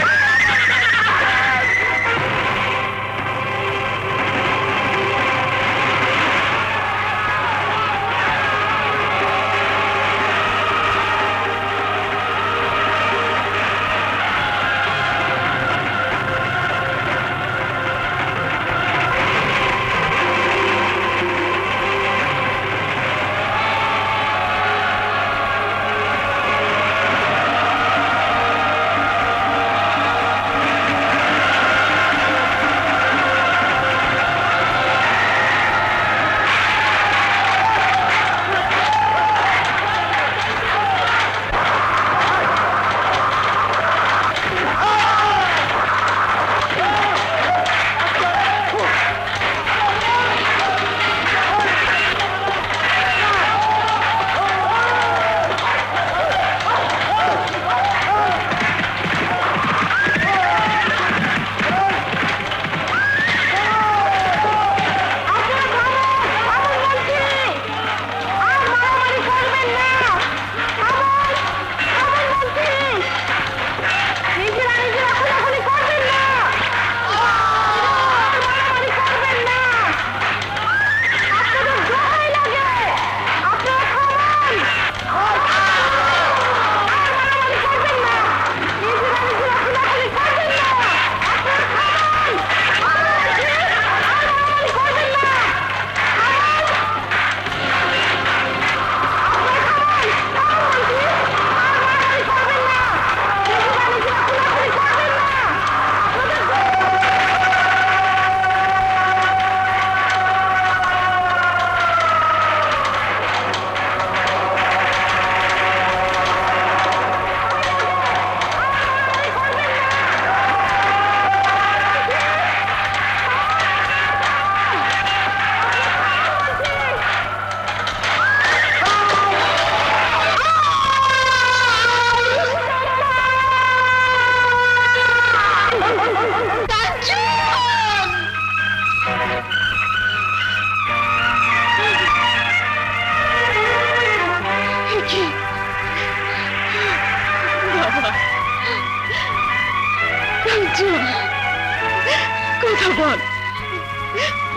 কথা বল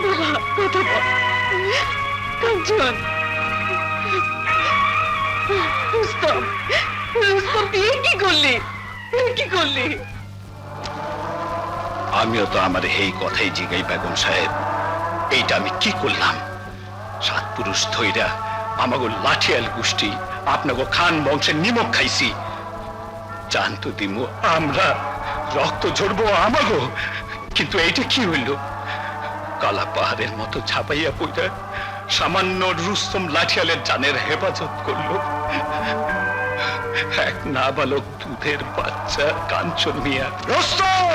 বাবা, কথা বল। কাঞ্চন, রুস্তম, রুস্তম, তুই কি করলি? কি করলি? আমিও তো আমার এই কথাই জিগাই বেগম সাহেব, এইটা আমি কি করলাম? সাত পুরুষ ধইরা আমাগো লাঠিয়াল গোষ্ঠী আপনাগো খান বংশের নিমক খাইছি, জানতো দিমু আমরা রক্ত ঝরবো আমাগো, কিন্তু এইটা কি হইল? কালা পাহাড়ের মতো ঝাপাইয়া পইরা সামান্য রুস্তম লাঠিয়ালের জানের হেফাজত করলো। এক নাবালক দুধের বাচ্চা কাঞ্চন মিয়া। রুস্তম!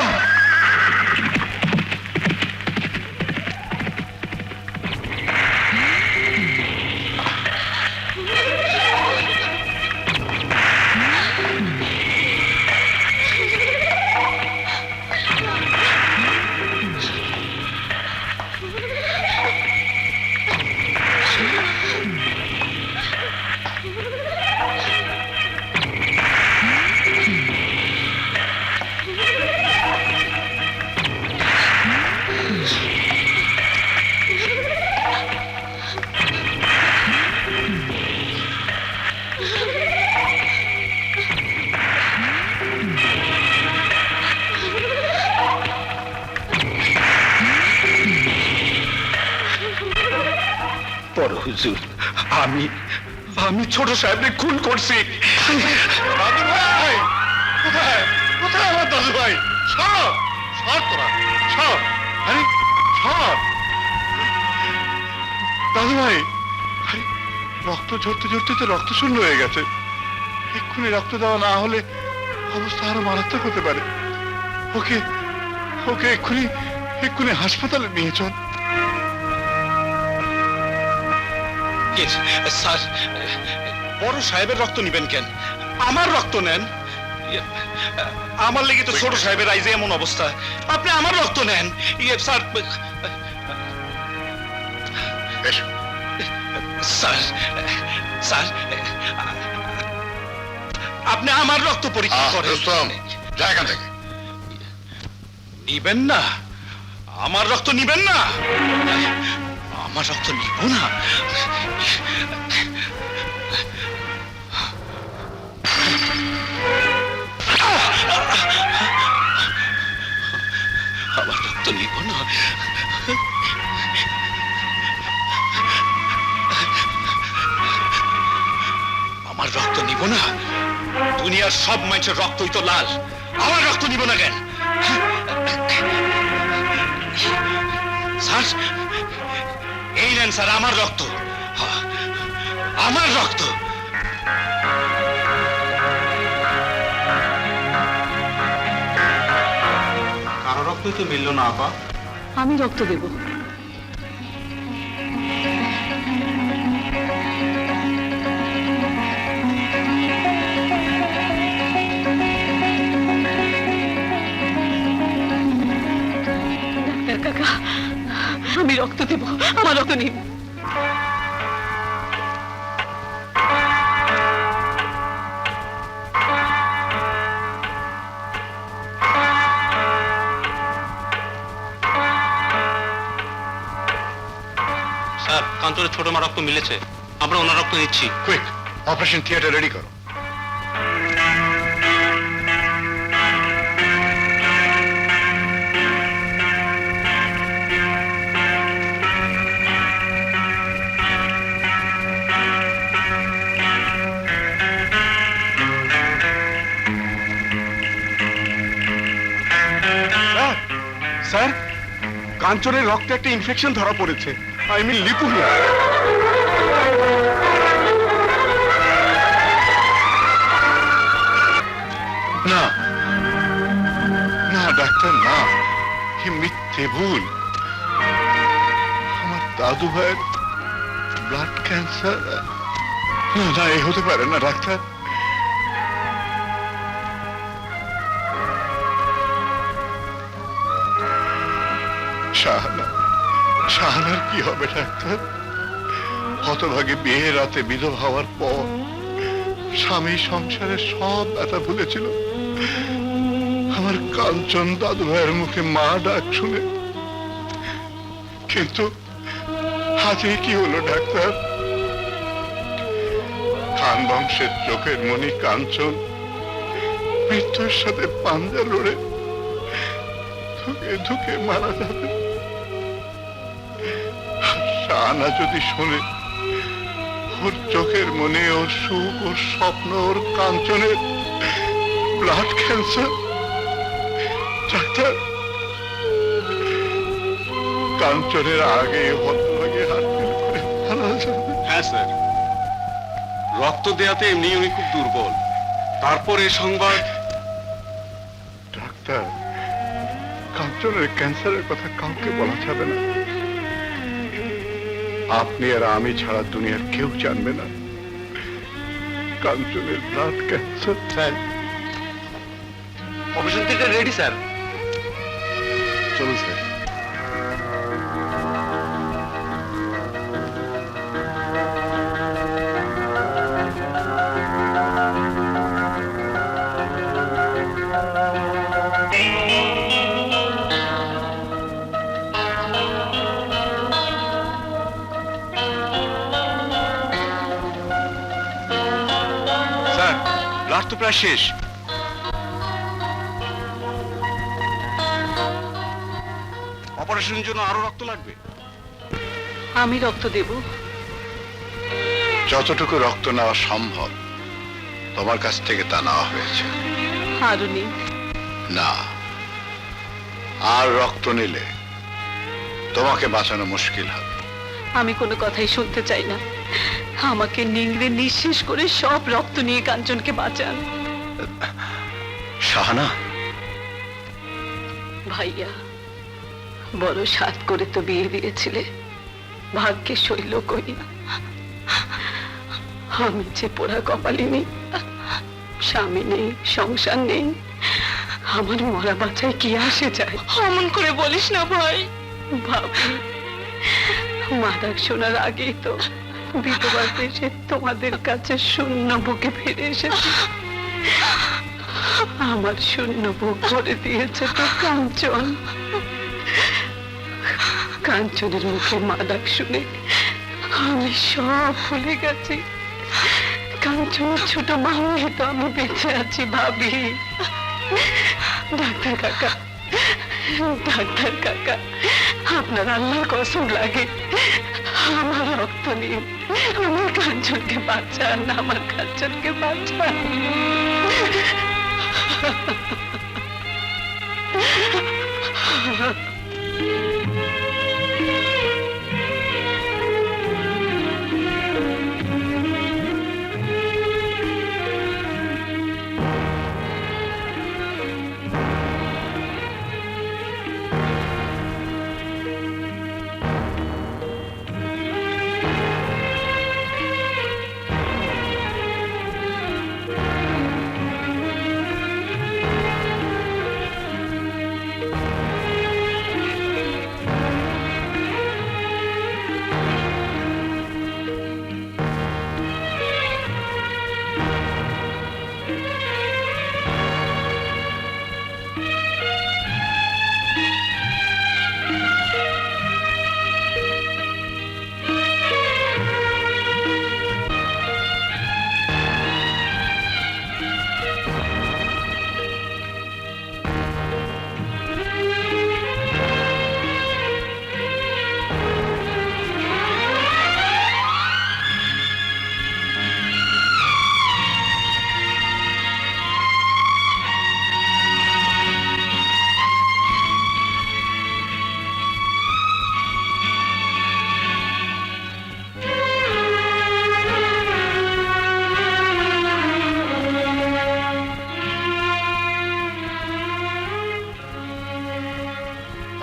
বড় হুজুর, আমি ছোট সাহেবকে খুন করছি। দাদু ভাই কোথায়? কোথায় আমার দাদু ভাই? সর সর তোরা, সর। আরে সর দাদু ভাই। আরে রক্ত ঝরতে ঝরতে তো রক্ত শূন্য হয়ে গেছে। এক্ষুনি রক্ত দেওয়া না হলে অবস্থা আরো মারাত্মক হতে পারে। ওকে ওকে এক্ষুনি হাসপাতালে নিয়ে চল। স্যার, বড় সাহেবের রক্ত নিবেন কেন? আমার রক্ত নেন। আমার লেগে তো ছোট সাহেবের আইজে এমন অবস্থা, আপনি আমার রক্ত নেন। স্যার, স্যার, স্যার, আপনি আমার রক্ত পরীক্ষা করেন। জায়গা থেকে নিবেন না? আমার রক্ত নিবেন না? আমার রক্ত নিব না? আমার রক্ত নিব না? আমার রক্ত নিব না? দুনিয়ার সব মানুষের রক্তই তো লাল, আমার রক্ত নিব না কেন? স্যার, এই নেন স্যার আমার রক্ত, আমার রক্ত। কারো রক্তই তো মিলল না আপা। আমি রক্ত দেব। ডাক্তার কাকা, আমি রক্ত দেব, আমার রক্ত নিন। স্যার, কাঞ্চনের ছোট মা রক্ত মিলেছে, আমরা ওনার রক্ত নিচ্ছি। কুইক, অপারেশন থিয়েটার রেডি করো। স্যার, কাঞ্চনের রক্তে একটা ইনফেকশন ধরা পড়েছে। I mean leukaemia. না না ডাক্তার, না, কি মিথ্যে ভুল। আমার দাদু ভাইয়ের ব্লাড ক্যান্সার। না না, এই হতে পারে না ডাক্তার। শাহানার কি হবে ডাক্তার? হতভাগে বিয়ের রাতে বিধবা হওয়ার পর স্বামী সংসারের সব ব্যথা ভুলেছিল। আমার কাঞ্চন দাদু ভাইয়ের মুখে মা ডাক শুনে কিন্তু আজই কি হলো ডাক্তার? খান বংশের চোখের মণি কাঞ্চন মৃত্যুর সাথে পাঞ্জা লড়ে ধুকে ধুকে মারা যাবে। শাহানা যদি শোনে ওর চোখের মনে ওর সুখ ওর স্বপ্ন ওর কাঞ্চনের ব্লাড ক্যান্সার, ডাক্তার কাঞ্চনের আগে হতভাগে হাত করে মারা যাবে। হ্যাঁ স্যার, রক্ত দেয়াতে এমনি উনি খুব দুর্বল, তারপর এই সংবাদ। ডাক্তার, কাঞ্চনের ক্যান্সারের কথা কাউকে বলা যাবে না। আপনি আর আমি ছাড়া দুনিয়ার কেউ জানবে না কাঞ্চনের blood cancer. Sir, operation theatre ready sir. চলুন স্যার। স্যার, ব্লাড তো প্রায় শেষ। অপারেশনের জন্য আরো রক্ত লাগবে। আমি রক্ত দেব। যতটুকু রক্ত নেওয়া সম্ভব তোমার কাছ থেকে তা নেওয়া হয়েছে। আরো নেই। না, আর রক্ত নিলে তোমাকে বাঁচানো মুশকিল হবে। আমি কোনো কথাই শুনতে চাই না। আমাকে নিংড়ে নিঃশেষ করে সব রক্ত নিয়ে কাঞ্চনকে বাঁচান। শাহানা, ভাইয়া, বড় সাধ করে তো বিয়ে দিয়েছিলে, ভাগ্যে শৈল কই না। আমি যে পোড়া কপালিনী, স্বামী নেই, সংসার নেই, আমার মরা বাঁচায় কি আসে যায়? অমন করে বলিস না ভাই। ভাবি, মাদাক শোনার আগেই তো বিধবা দেশে তোমাদের কাছে শূন্য বুকে ফিরে এসেছি। আমার শূন্য বুক ভরে দিয়েছে তো কাঞ্চন। কাঞ্চনের মুখে মাদাক শুনে আমি সব ভুলে গেছি। কাঞ্চনের ছোট মামনি তো আমি বেঁচে আছি ভাবি। ডাক্তার কাকা, ডাক্তার কাকা, আপনার আল্লাহর কসম লাগে, আমার রক্ত নিন, আমার কাঞ্চনকে বাঁচান, আমার কাঞ্চনকে বাঁচান।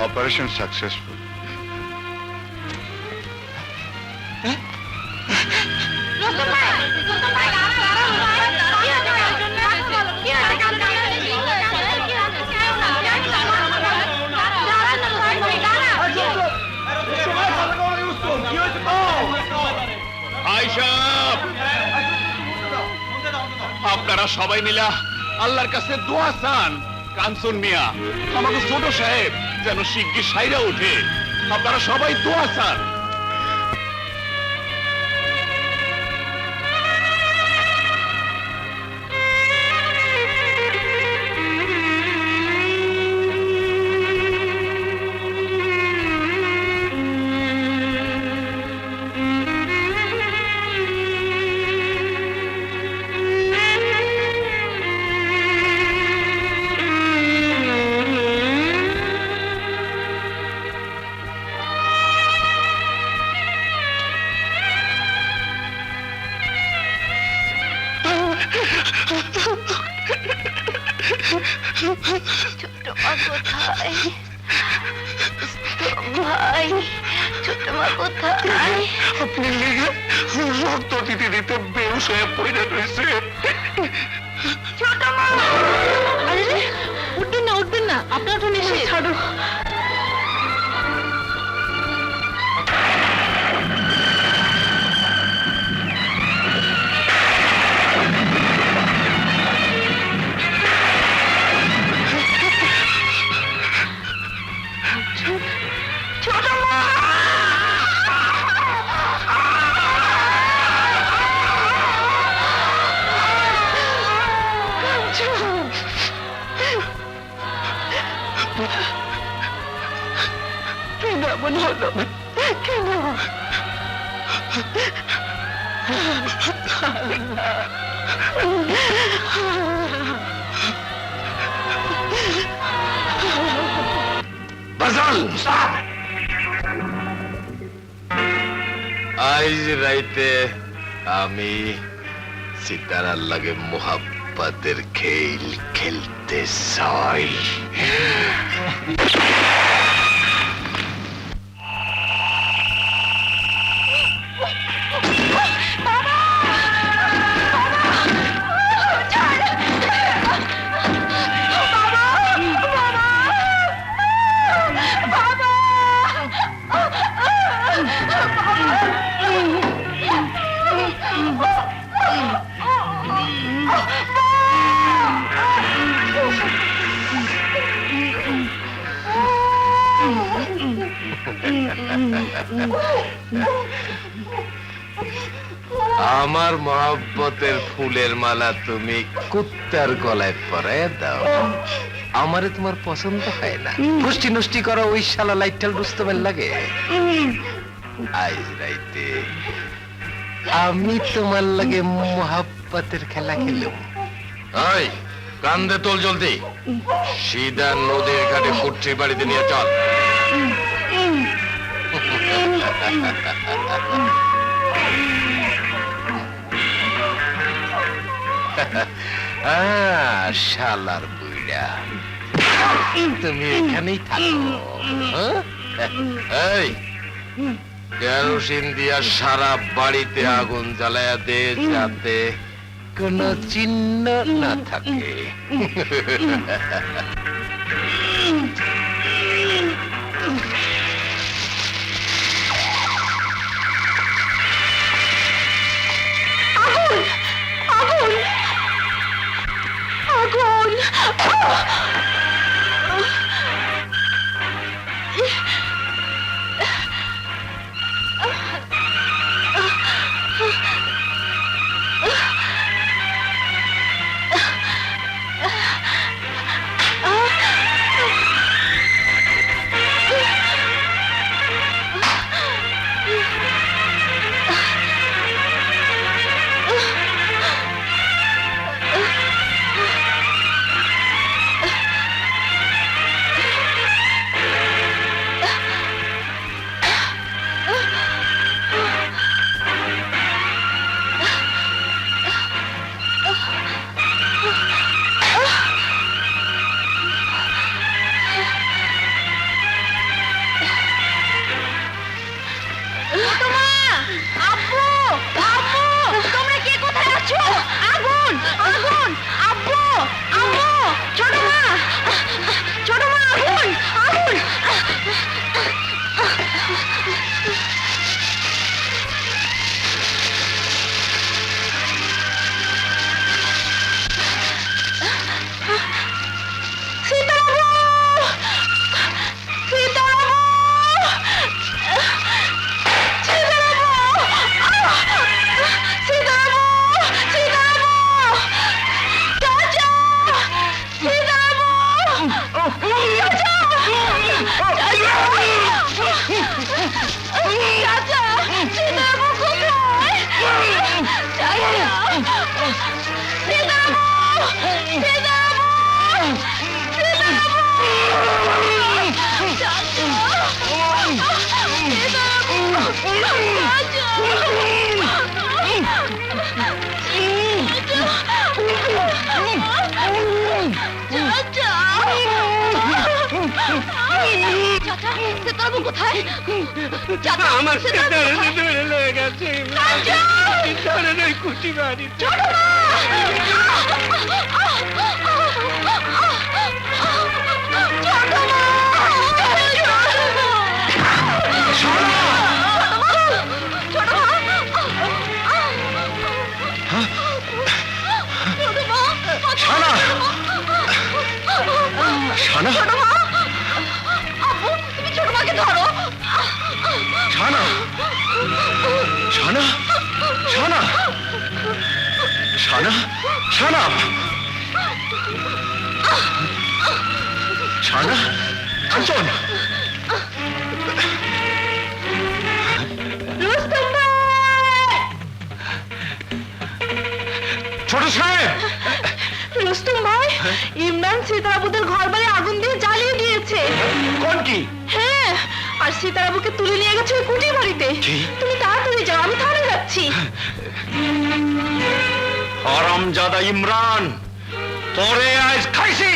Operation successful. আপনারা সবাই মিলা আল্লাহর কাছে দোয়া চান কাঞ্চন মিয়া আমাকে ছোট সাহেব যেন শিগগির সাইরা ওঠে। আপনারা সবাই দোয়া চান। ছোট মা কোথায়? ভাই, ছোট মা কোথায়? আপনি লেগে রক্ত দিতে দিতে বেউস হয়ে পড়ে রয়েছে। ছোট মা! আরে উঠবেন না, উঠবেন না, আপনার উঠুন এসে ছাড়ো। ছোট মা! কেন এমন হলো? কেন? আজ রাইতে আমি সিতারার লাগে মোহাব্বতের খেল খেলতে চাই। আমার মহব্বতের ফুলের মালা তুমি কুত্তার গলায় পরায় দাও। আমারে তোমার পছন্দ হয় না, পুষ্টি নষ্টি করা ওই শালা লাইটাল রুস্তমের লাগে। আজ রাইতে আমি তোমার লাগে মহব্বতের খেলা খেলুম। ওই কান্দে তোল জলদি, সিধা নদীর ঘাটে পুট্রি বাড়িতে নিয়ে চল। শালার বুইড়া, তুমি এখানেই থাকো। এই কেরোসিন দিয়া সারা বাড়িতে আগুন জ্বালায়া দে, যাতে কোনো চিহ্ন না থাকে। সেতারাবু কোথায়? আমার ধরে লেগে গেছে কুটি বাড়ি শানা তুমি ছোট মাকে ধরো। শানা শানা শানা শানা শানা শানা কাঞ্চন ছোট সাহেব রুস্তম ভাই, ইমরান সীতারাবুদের ঘর বাড়ি আগুন দিয়ে জ্বালিয়ে দিয়েছে। কোন কি? হ্যাঁ, আর সীতারাবুকে তুলে নিয়ে গেছে ওই কুটি বাড়িতে। কি? তুমি তাড়াতাড়ি যাও, আমি থানায় যাচ্ছি। হারামজাদা ইমরান, তোরে আজ খাইছি।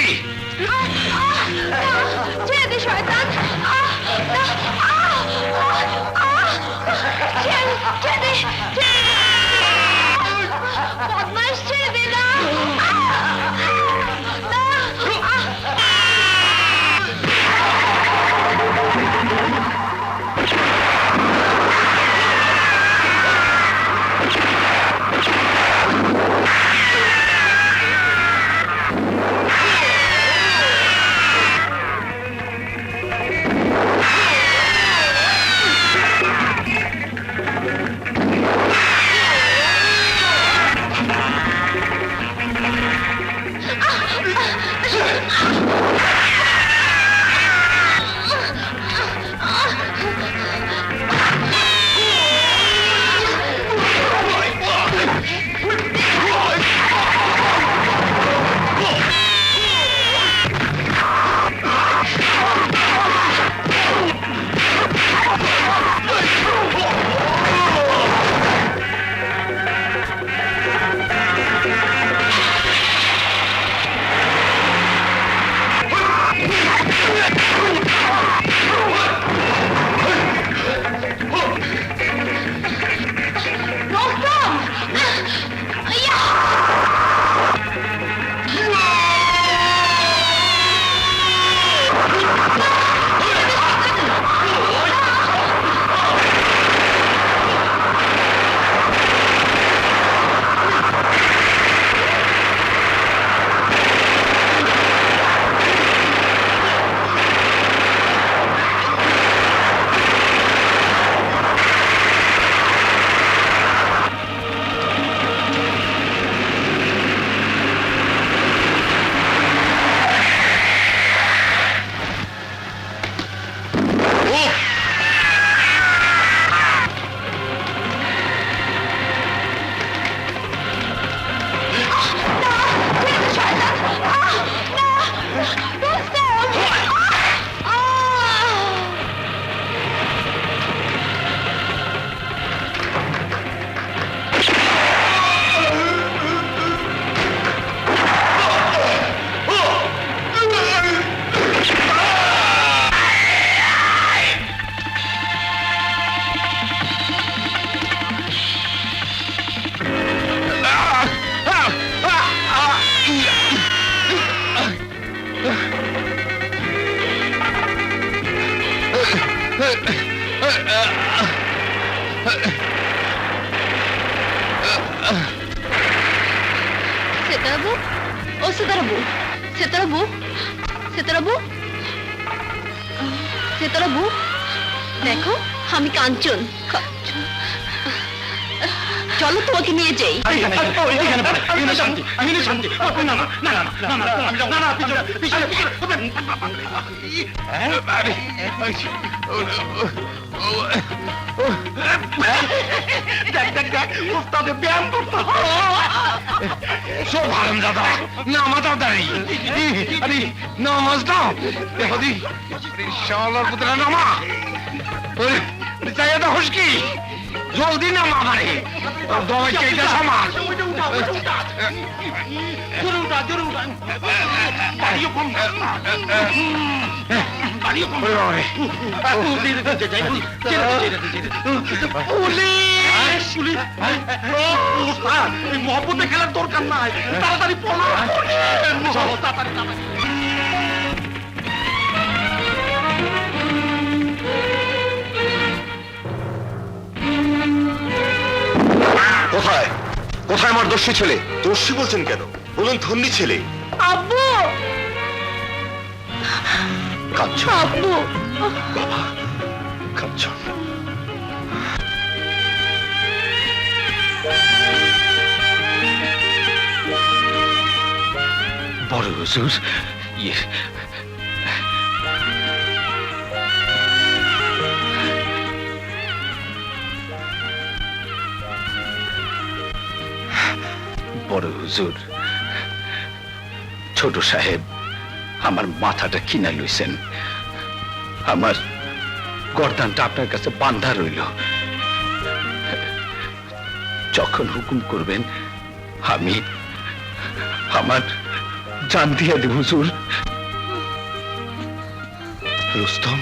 ছেড়ে দে শয়তান। ছেড়ে দে, বদমাইশ, ছেড়ে দে না। সেতারাবু, ও সেতারাবু, সেতারাবু, সেতারাবু, সেতারাবু, দেখো আমি কাঞ্চন। চলো তোমাকে নিয়ে যাই। সব হারাম দাদা নামাজ দাঁড়ি আরে নামাজ দাও দেখো দি শালার পুত্রা নামা ওরে চাই দা হসকি জলদি নামা মারে দবাই চাইটা সমাজ মহব্বতে খেলার দরকার নাই, তাড়াতাড়ি কোথায় কোথায় আমার দস্যি ছেলে? দস্যি বলছেন কেন? বলুন ধন্যী ছেলে। আব্বু, কাঞ্চন, আব্বু, বাবা কাঞ্চন। বড় হুজুর, বড় হুজুর, ছোট সাহেব আমার মাথাটা কিনা লইছেন, আমার গর্দানটা আপনার কাছে বান্ধা রইল। যখন হুকুম করবেন আমি আমার জান দিয়ে দেব হুজুর। রুস্তম,